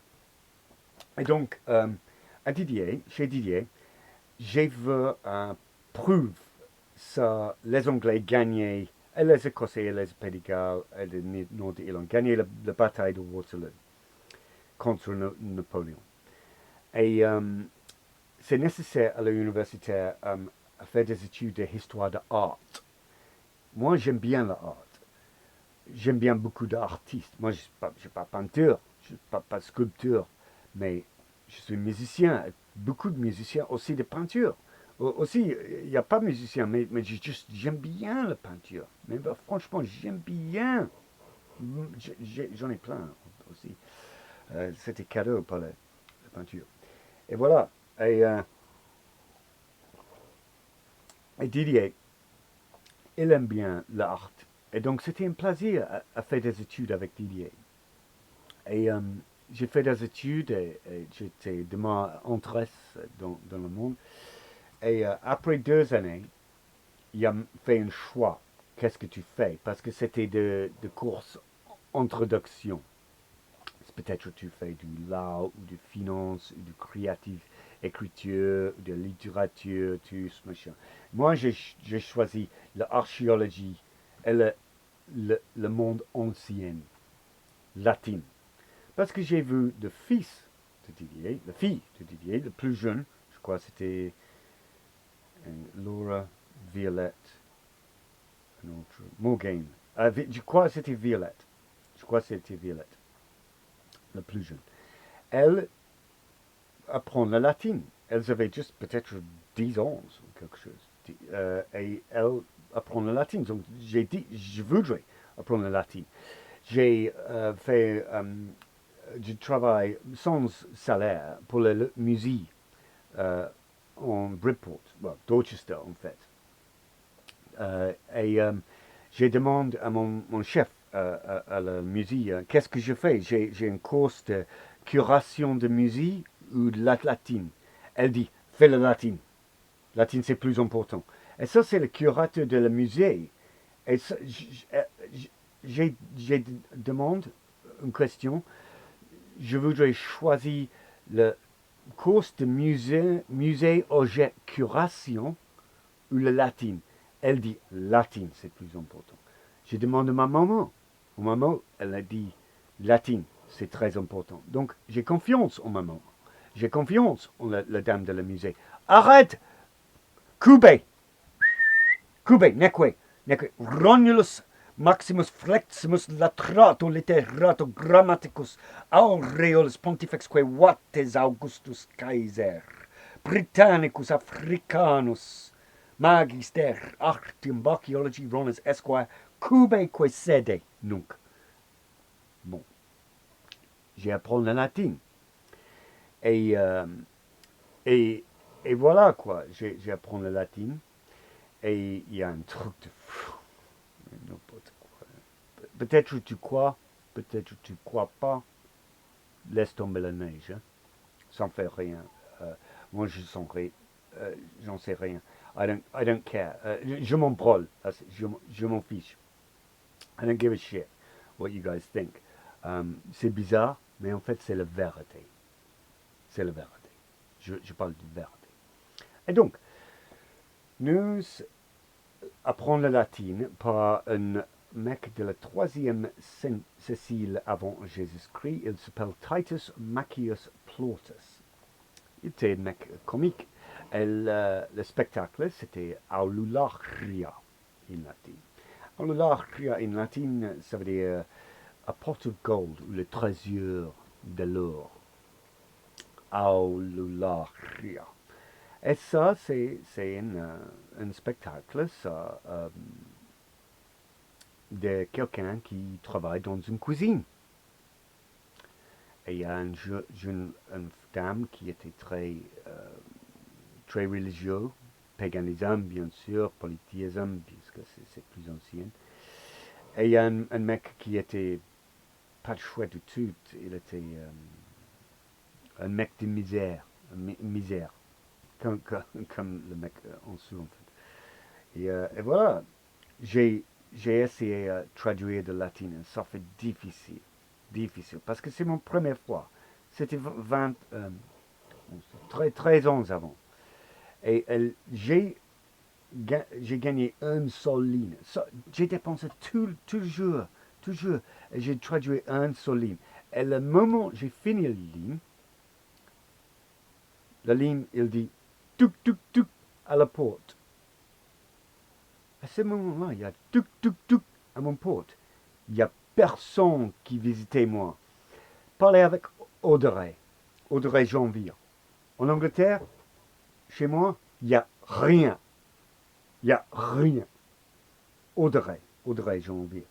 Et donc, à Didier, chez Didier, j'ai vu prouve ça, les Anglais gagnaient, et les Écossais et les Pays de Galles et les Nord-Irlandais gagnaient la bataille de Waterloo contre Napoléon. Et c'est nécessaire à l'université à faire des études d'histoire de l'art. Moi, j'aime bien l'art. J'aime bien beaucoup d'artistes. Moi, je ne suis pas peinture, je ne suis pas sculpteur, mais je suis musicien. Beaucoup de musiciens aussi de peinture. Aussi, il n'y a pas de musicien, mais j'aime bien la peinture. Mais franchement, j'aime bien. J'en ai plein aussi. C'était cadeau pour la peinture. Et voilà. Et, euh, et Didier, il aime bien l'art. Et donc, c'était un plaisir à faire des études avec Didier. Et j'ai fait des études et j'étais de ma entrée dans le monde. Et après 2 années, il a fait un choix. Qu'est-ce que tu fais? Parce que c'était de courses introduction peut-être tu fais du l'art ou du finance ou du créatif, écriture, de littérature, tout ce machin. Moi, j'ai choisi l'archéologie et le monde ancien, latin. Parce que j'ai vu le fils de Didier, la fille de Didier, le plus jeune, je crois que c'était Laura, Violette, un autre, Morgane. Je crois que c'était Violette. Je crois que c'était Violette, la plus jeune. Elle apprend le latin. Elles avaient juste peut-être 10 ans ou quelque chose. Et elle apprend le latin. Donc j'ai dit, je voudrais apprendre le latin. J'ai fait du travail sans salaire pour le musée euh, en Bridport, well, Dorchester en fait. Et j'ai demandé à mon chef à la musée, qu'est-ce que je fais? J'ai une course de curation de musée ou de la latine. Elle dit, fais le latin. Latine, c'est plus important. Et ça, c'est le curateur de la musée. Et ça, j'ai demandé une question. Je voudrais choisir le course de musée objet curation ou le latin. Elle dit latin, c'est plus important. J'ai demandé à ma maman. Ma maman, elle a dit latin, c'est très important. Donc, j'ai confiance en maman. J'ai confiance en la dame de la musée. Arrête! Cube! Cube, neque, Romulus Maximus Fleximus Latrato Literato Grammaticus Aureolus Pontifexque Vates Augustus Caesar Britannicus Africanus Magister Artium Archaeology Ronis Esquire Cubeque Sede Nunc. Bon, j'ai appris le latin. Et, euh, et, et voilà quoi, j'ai appris le latin. Et il y a un truc de fou. N'importe quoi. Peut-être tu crois, peut-être tu crois pas. Laisse tomber la neige. Hein. Ça ne fait rien. Moi, j'en sais rien. I don't care. Je m'en brûle. Je m'en fiche. I don't give a shit what you guys think. C'est bizarre, mais en fait, c'est la vérité. C'est la vérité. Je parle de vérité. Et donc, nous apprenons le latin par un mec de la 3e Cécile avant Jésus-Christ. Il s'appelle Titus Macius Plautus. Il était un mec comique. Et le spectacle, c'était Aulularia en latin. Aulularia en latin, ça veut dire a pot of gold, ou le trésor de l'or. Aulularia. Et ça, c'est un spectacle, ça, de quelqu'un qui travaille dans une cuisine. Et il y a une dame qui était très religieux, paganisme bien sûr, polythéisme, puisque c'est plus ancien. Et il y a un mec qui était pas chouette du tout, il était un mec de misère. Comme le mec en dessous en fait. Et voilà, j'ai essayé de traduire de latin, ça fait difficile, parce que c'est mon première fois. C'était 13 ans avant. Et j'ai gagné une seule ligne. J'ai dépensé toujours, et j'ai traduit une seule ligne. Et le moment où j'ai fini la ligne, il dit tuk tuk tuk à la porte. À ce moment-là, il y a tuk tuk tuk à mon porte. Il n'y a personne qui visitait moi. Parlez avec Audrey Janvier. En Angleterre, chez moi, il n'y a rien. Il n'y a rien. Audrey Janvier.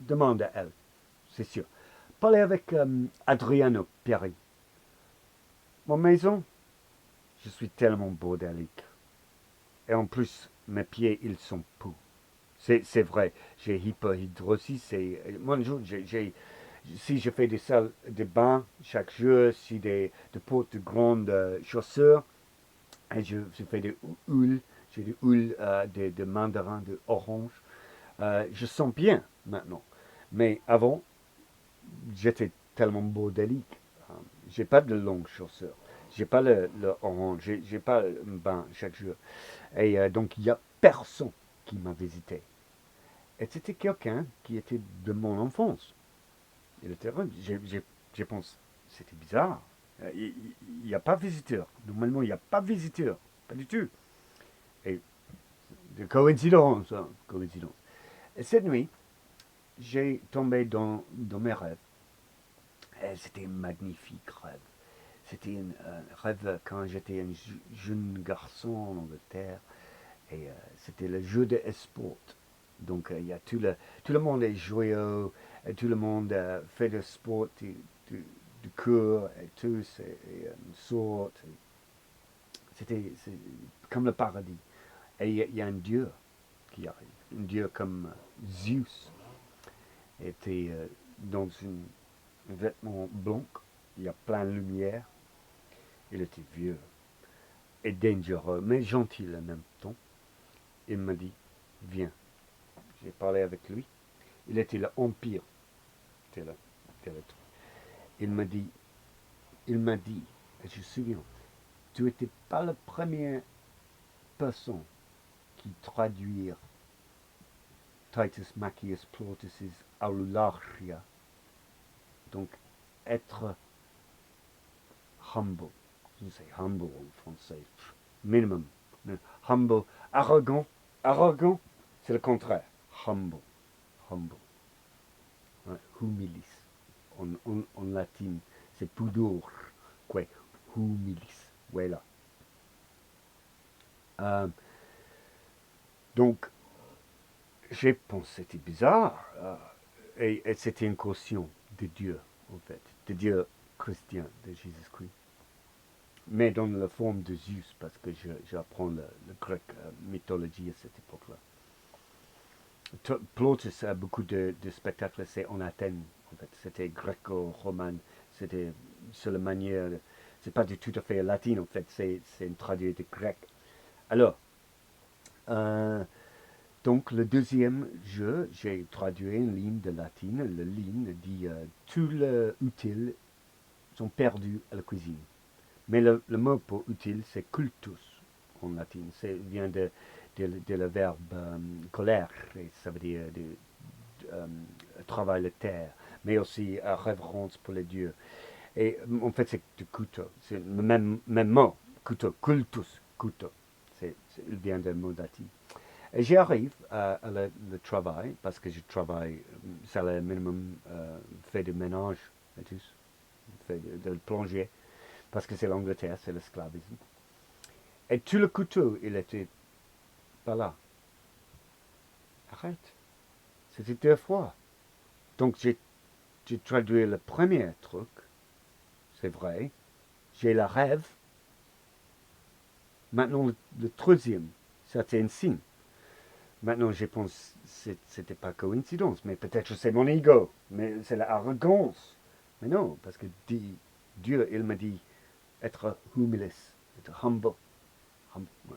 Demande à elle, c'est sûr. Parlez avec Adriano Pierri. Mon maison, je suis tellement bordélique. Et en plus, mes pieds, ils sont poux. C'est vrai, j'ai hyperhidrosis. Moi, si je fais des salles de bain chaque jour, si je porte de grandes chaussures, et je fais des houles, j'ai des houles de mandarin, d'orange, je sens bien maintenant. Mais avant, j'étais tellement bordélique. J'ai pas de longues chaussures. J'ai pas le orange. J'ai pas un bain chaque jour. Et donc, il y a personne qui m'a visité. Et c'était quelqu'un qui était de mon enfance. Il était heureux. J'ai pensé, c'était bizarre. Il n'y a pas visiteur. Normalement, il n'y a pas visiteur. Pas du tout. Et de coïncidence, hein, coïncidence. Et cette nuit, j'ai tombé dans mes rêves. Et c'était un magnifique rêve. C'était un rêve quand j'étais un jeune garçon en Angleterre. Et c'était le jeu de sport. Donc il y a tout le monde est joyeux, et tout le monde fait du sport, du cours et tout, et, saute. C'est comme le paradis. Et il y a un dieu qui arrive, un dieu comme Zeus était dans un vêtement blanc, il y a plein de lumière, il était vieux et dangereux, mais gentil en même temps. Il m'a dit, viens. J'ai parlé avec lui. Il était l'Empire. C'était le truc. Il m'a dit, et je me souviens, tu n'étais pas la première personne qui traduire Titus Maccius Plautus's Aulularia. Donc, être humble. Je sais humble en français. Minimum. Humble. Arrogant. Arrogant, c'est le contraire. Humble. Humble. Ouais, humilis. En latin, c'est pudor. Quoi. Humilis. Voilà. Euh, donc, j'ai pensé que c'était bizarre. Et c'était une caution de Dieu, en fait. De Dieu chrétien, de Jésus-Christ. Mais dans la forme de Zeus, parce que j'apprends le grec mythologie à cette époque-là. Plautus a beaucoup de spectacles, c'est en Athènes, en fait. C'était gréco-roman, c'était sur la manière, c'est pas du tout à fait latin, en fait, c'est une traduction de grec. Alors, euh, donc le deuxième jeu, j'ai traduit une ligne de latin, la ligne dit tous les utiles sont perdus à la cuisine. Mais le mot pour utile, c'est cultus en latin, c'est vient de le verbe colère, et ça veut dire euh, travail la terre, mais aussi révérence pour les dieux. Et en fait, c'est du couteau, c'est le même mot, couteau, cultus, couteau. Il vient d'un mot latin. Et j'arrive à le travail, parce que je travaille, c'est le minimum, fait de ménage, et tout, fait de plongée, parce que c'est l'Angleterre, c'est l'esclavisme. Et tout le couteau, il était pas là. Arrête. C'était deux fois. Donc j'ai traduit le premier truc, c'est vrai. J'ai le rêve. Maintenant, le troisième, c'était un signe. Maintenant, je pense que c'était pas coïncidence, mais peut-être c'est mon ego, mais c'est l'arrogance. Mais non, parce que Dieu, il m'a dit être humilis, être humble. Ouais.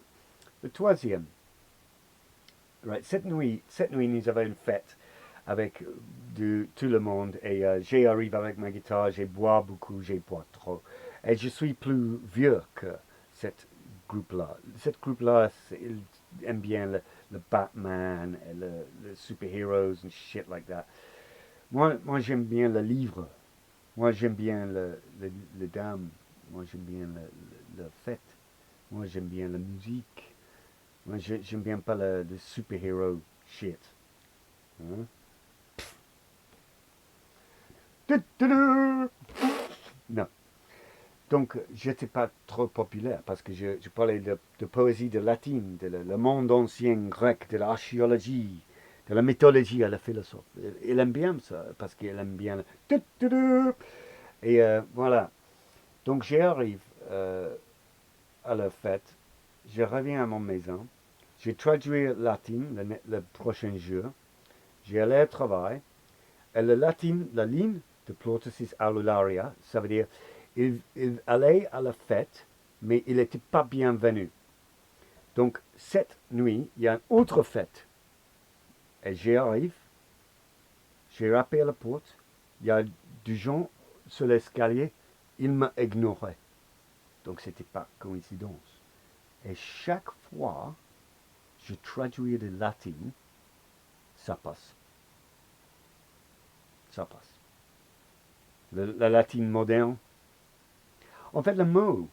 Le troisième, right, cette nuit, nous avons une fête avec tout le monde et j'arrive avec ma guitare, j'ai bois beaucoup, j'ai bois trop. Et je suis plus vieux que cette groupe-là. Cette groupe-là, ils aiment bien le Batman et le super-heroes and shit like that. Moi j'aime bien le livre. Moi, j'aime bien le dame. Moi, j'aime bien la fête. Moi, j'aime bien la musique. Moi, j'aime bien pas le super-hero shit. Hein? Non. Donc, j'étais pas trop populaire parce que je parlais de poésie de latine, le monde ancien grec, de l'archéologie, de la mythologie à la philosophie. Il aime bien ça parce qu'il aime bien et voilà. Donc, j'arrive à la fête, je reviens à mon maison, j'ai traduit latin le prochain jour, j'ai allé au travail, et le latin, la ligne de Plautus' Aulularia, ça veut dire il allait à la fête, mais il n'était pas bienvenu. Donc, cette nuit, il y a une autre fête. Et j'arrive, j'ai rappelé à la porte, il y a des gens sur l'escalier, il m'a ignoré. Donc c'était pas coïncidence. Et chaque fois, je traduis le latin, ça passe. Ça passe. Le latin moderne. En fait, le mot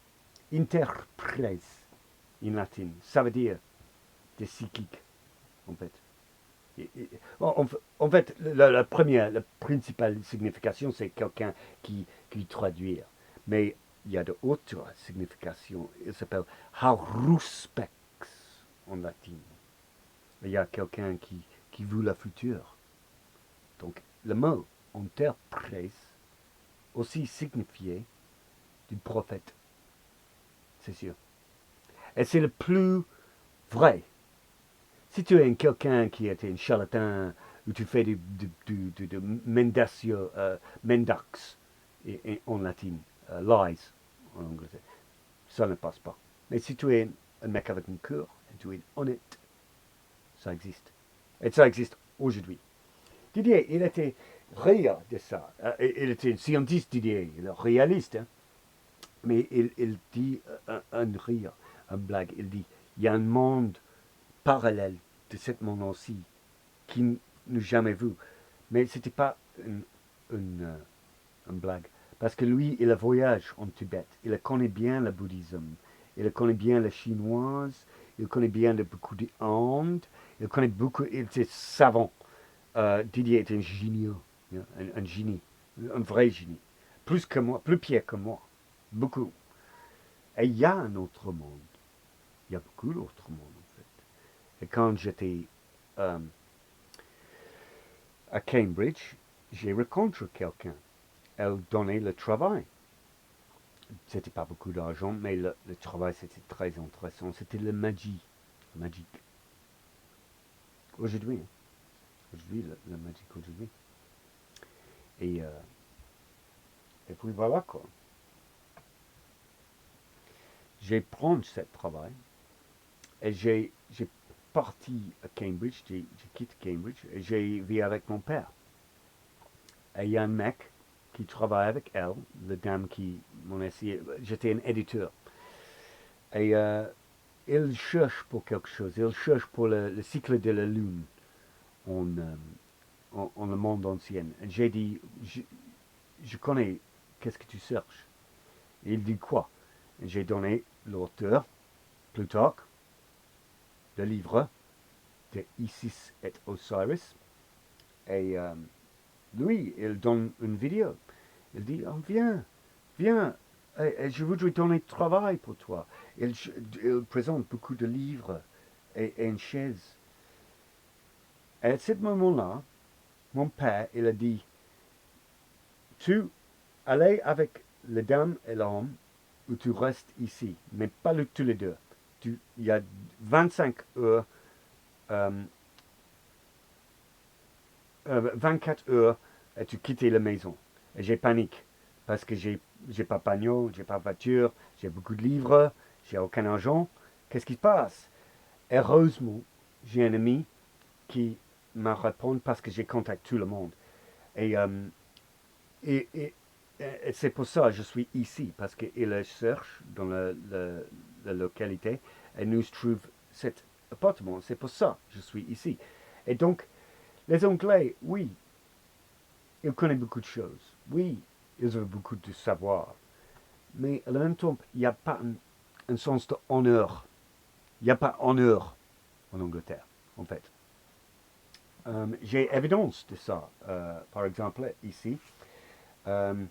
interprète en latin, ça veut dire des psychiques, en fait. En fait, la principale signification, c'est quelqu'un qui traduit. Mais il y a d'autres significations. Il s'appelle haruspex en latin. Il y a quelqu'un qui veut le futur. Donc, le mot interprète aussi signifiait du prophète. C'est sûr. Et c'est le plus vrai. Si tu es quelqu'un qui est un charlatan, ou tu fais du mendacio, mendax en latin, lies en anglais, ça ne passe pas. Mais si tu es un mec avec un cœur, et tu es honnête, ça existe. Et ça existe aujourd'hui. Didier, il était rire de ça. Il était un scientiste, Didier, il est réaliste. Hein? Mais il dit un rire, un blague. Il dit, il y a un monde parallèle de ce monde-ci qui n'a jamais vu. Mais ce n'était pas une blague. Parce que lui, il voyage en Tibet. Il connaît bien le bouddhisme. Il connaît bien la chinoise. Il connaît bien beaucoup d'Inde. Il connaît beaucoup. Il était savant. Didier est un génie. Un génie. Un vrai génie. Plus que moi. Plus pire que moi. Beaucoup. Et il y a un autre monde. Il y a beaucoup d'autres mondes, en fait. Et quand j'étais à Cambridge, j'ai rencontré quelqu'un. Elle donnait le travail. C'était pas beaucoup d'argent, mais le travail c'était très intéressant. C'était le magie, magique. Aujourd'hui, hein. Aujourd'hui, le magique aujourd'hui. Et, euh, et puis voilà quoi. J'ai pris ce travail et j'ai parti à Cambridge, j'ai quitté Cambridge et j'ai vécu avec mon père. Et il y a un mec qui travaille avec elle, la dame qui m'en essayé. J'étais un éditeur. Et il cherche pour quelque chose. Il cherche pour le cycle de la Lune en, en le monde ancien. Et j'ai dit, je connais, qu'est-ce que tu cherches? Et il dit quoi? J'ai donné l'auteur, Plutarque, le livre de Isis et Osiris. Et lui, il donne une vidéo. Il dit, oh, viens, viens, je voudrais donner du travail pour toi. Il présente beaucoup de livres et une chaise. Et à ce moment-là, mon père, il a dit, tu allez avec les dames et l'homme, ou tu restes ici, mais pas tous les deux. Il y a 25 heures, 24 heures, et tu quittes la maison. Et j'ai panique, parce que j'ai pas pagnon, j'ai pas voiture, j'ai beaucoup de livres, j'ai aucun argent. Qu'est-ce qui se passe? Heureusement, j'ai un ami qui m'a répondu parce que j'ai contacté tout le monde. Et, et, et, et c'est pour ça que je suis ici, parce qu'il cherche dans la localité et nous trouve cet appartement. C'est pour ça que je suis ici. Et donc, les Anglais, oui, ils connaissent beaucoup de choses. Oui, ils ont beaucoup de savoir. Mais en même temps, il n'y a pas un sens d'honneur. Il n'y a pas d'honneur en Angleterre, en fait. J'ai évidence de ça. Par exemple, ici, dans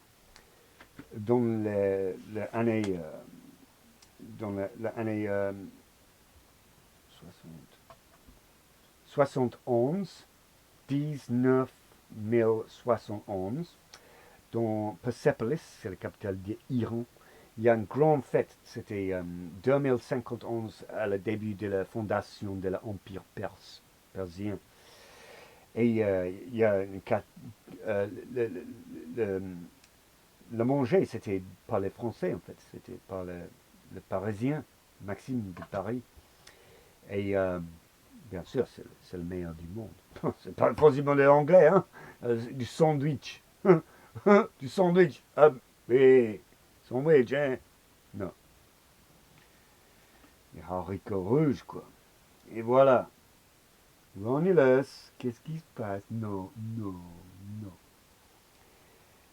l'année dans l'année 71, 1971, dans Persepolis, c'est la capitale d'Iran, il y a une grande fête. C'était 2051 à le début de la fondation de l'Empire persien. Et il y a une, euh, le, le, le, le manger, c'était pas les Français en fait, c'était pas le Parisien, Maxime de Paris. Et bien sûr, c'est le meilleur du monde. C'est pas forcément de l'anglais, hein, du sandwich. Du sandwich. Ah, mais sandwich, hein? Non. Les haricots rouges, quoi. Et voilà. Romulus, qu'est-ce qui se passe? Non, non, non.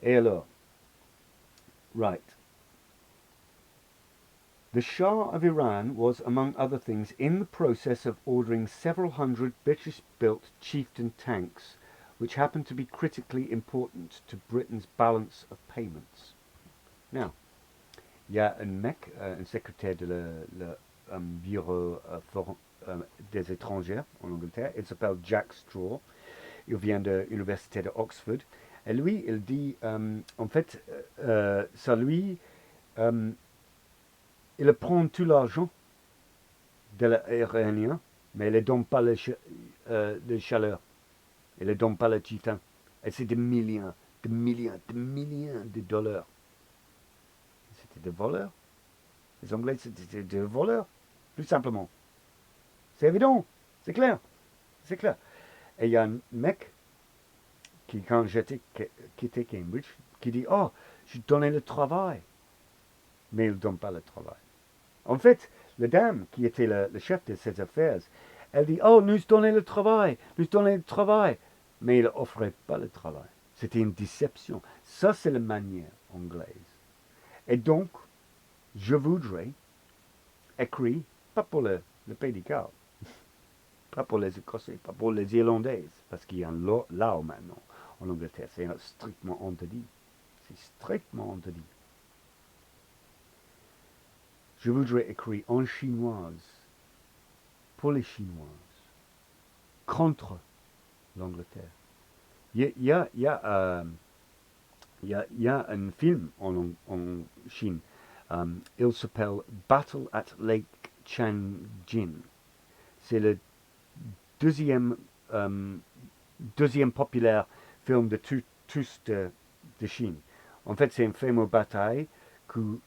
Et alors, right. The Shah of Iran was, among other things, in the process of ordering several hundred British-built Chieftain tanks, which happened to be critically important to Britain's balance of payments. Now, il y a un mec, un secrétaire de le bureau des étrangers en Angleterre, il s'appelle Jack Straw, il vient de l'université de Oxford, et lui, il dit, en fait, ça lui, il prend tout l'argent de l'aérien, mais il ne donne pas le chaleur, il ne donne pas le titan, et c'est des millions, des millions, des millions de dollars. C'était des voleurs. Les Anglais, c'était des voleurs, tout simplement. C'est évident, c'est clair, c'est clair. Et il y a un mec qui, quand j'étais quitté Cambridge, qui dit, oh, je donnais le travail, mais il ne donne pas le travail. En fait, la dame qui était le chef de ces affaires, elle dit, oh, nous donnons le travail, mais il n'offrait pas le travail. C'était une déception. Ça, c'est la manière anglaise. Et donc, je voudrais écrire, pas pour le Pays des Galles, pas pour les Écossais, pas pour les Irlandais, parce qu'il y a un law maintenant en Angleterre, c'est strictement interdit. C'est strictement interdit. Je voudrais écrire en chinoise, pour les Chinoises, contre l'Angleterre. Il y a, y a, y a un film en Chine. Il s'appelle Battle at Lake Changjin. C'est le deuxième, deuxième populaire film de tous de Chine. En fait, c'est une fameuse bataille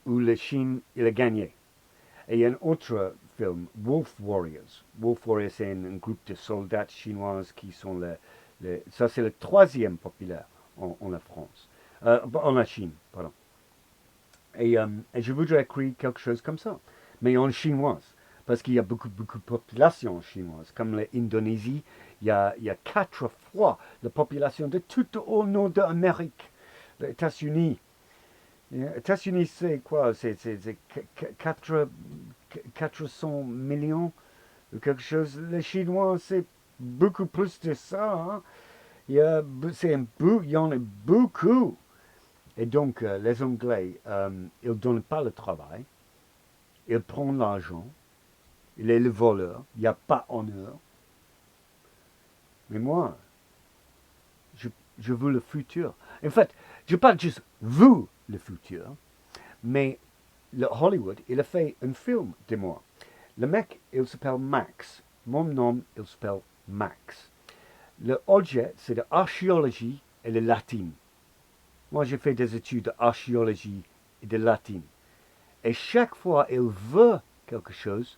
où la Chine il a gagné. Et il y a un autre film, Wolf Warriors. Wolf Warriors, c'est un groupe de soldats chinois qui sont ça, c'est le troisième populaire en la France. En la Chine, pardon. Et je voudrais écrire quelque chose comme ça, mais en chinoise. Parce qu'il y a beaucoup de populations chinoises. Comme l'Indonésie, il y a 4 fois la population de tout au nord d'Amérique. Les États-Unis. Les États-Unis, c'est quoi? C'est 400 millions ou quelque chose. Les Chinois, c'est beaucoup plus de ça. Hein? Il y en a beaucoup. Et donc, les Anglais, ils ne donnent pas le travail. Ils prennent l'argent. Il est le voleur. Il n'y a pas honneur. Mais moi, je veux le futur. En fait, je parle juste vous le futur, mais le Hollywood, il a fait un film de moi. Le mec, il s'appelle Max. Mon nom, il s'appelle Max. Le objet, c'est de l'archéologie et le latin. Moi, j'ai fait des études d'archéologie et de latin. Et chaque fois il veut quelque chose,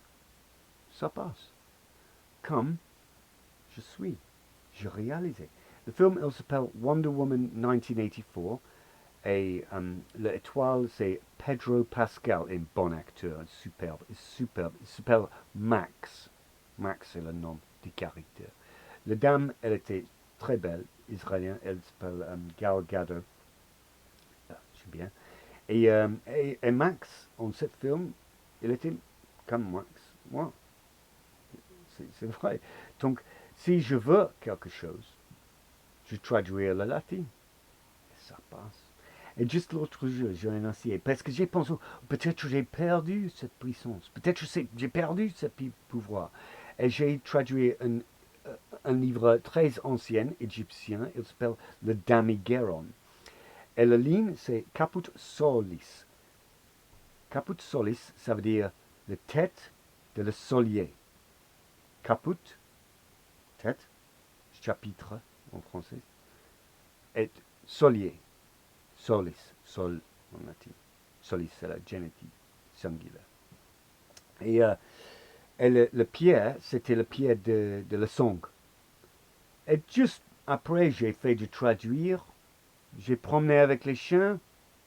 ça passe. Comme je suis. J'ai réalisé. Le film, il s'appelle Wonder Woman 1984. Et l'étoile, c'est Pedro Pascal, un bon acteur, superbe, superbe. Il s'appelle Max. Max, c'est le nom du caractère. La dame, elle était très belle, israélienne. Elle s'appelle Gal Gadot. Ah, c'est bien. Et Max, en ce film, il était comme Max. Moi, c'est vrai. Donc, si je veux quelque chose, je traduis le latin. Et ça passe. Et juste l'autre jour, j'ai énoncé, parce que j'ai pensé, peut-être j'ai perdu cette puissance, peut-être j'ai perdu ce pouvoir. Et j'ai traduit un livre très ancien, égyptien, il s'appelle le Damigéron. Et la ligne, c'est Caput Solis. Caput Solis, ça veut dire la tête de le solier. Caput, tête, chapitre en français, et solier. Solis, sol en latin. Solis, c'est la génétique singulière. Et le pierre, c'était le pierre de la song. Et juste après, j'ai fait de traduire J'ai promené avec les chiens,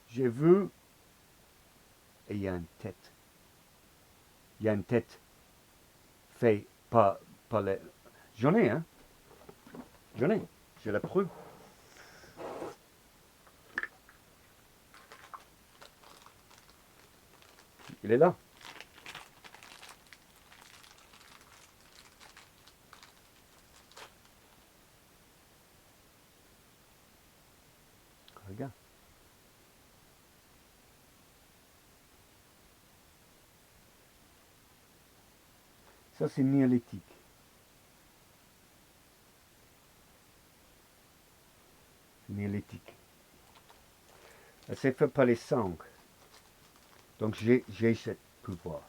j'ai vu, et il y a une tête. Il y a une tête faite par les... J'en ai, hein. J'en ai. J'ai la preuve. Il est là. Regarde. Ça, c'est néolithique. Néolithique. C'est fait par les sangs. Donc, j'ai ce pouvoir.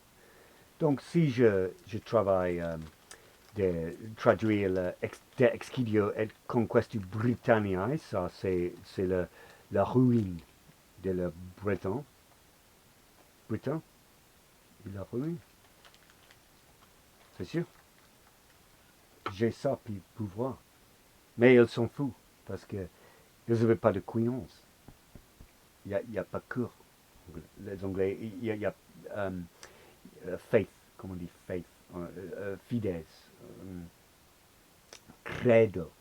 Donc, si je travaille de traduire le de Excidio et Conquestu Britanniae, ça, c'est la ruine de la Breton. Breton? Et la ruine? C'est sûr. J'ai ça, puis pouvoir. Mais ils sont fous, parce que ils n'avaient pas de croyance. Il n'y a pas cours. Les Anglais, il y a faith, comment on dit faith, fides, credo,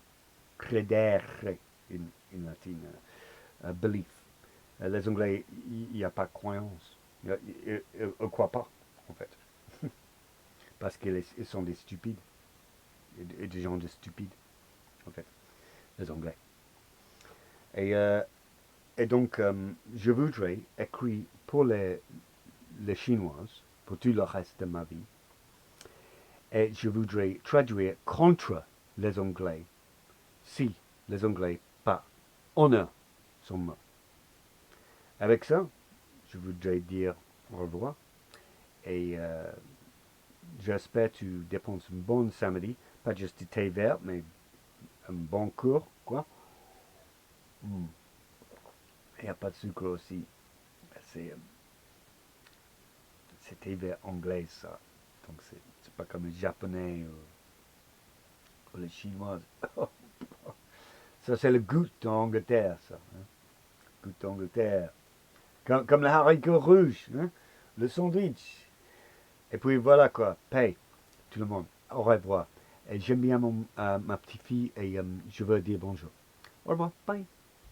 credere in latin, belief. Les Anglais, il n'y a pas de croyance. Ils ne croient pas, en fait. Parce qu'ils sont des stupides. Et des gens de stupides, en fait, les Anglais. Et, euh, et donc, je voudrais écrire pour les Chinoises, pour tout le reste de ma vie, et je voudrais traduire contre les Anglais, si les Anglais pas honneur son mot. Avec ça, je voudrais dire au revoir et j'espère que tu dépenses un bon samedi, pas juste du thé vert, mais un bon cours, quoi. Mm. Il n'y a pas de sucre aussi. C'est thé vert anglais, ça. Donc c'est pas comme le japonais ou le chinois. Ça, c'est le goût d'Angleterre, ça. Hein? Goût d'Angleterre. Comme le haricot rouge, hein? Le sandwich. Et puis voilà quoi, paye tout le monde. Au revoir. Et j'aime bien ma petite fille et je veux dire bonjour. Au revoir, bye.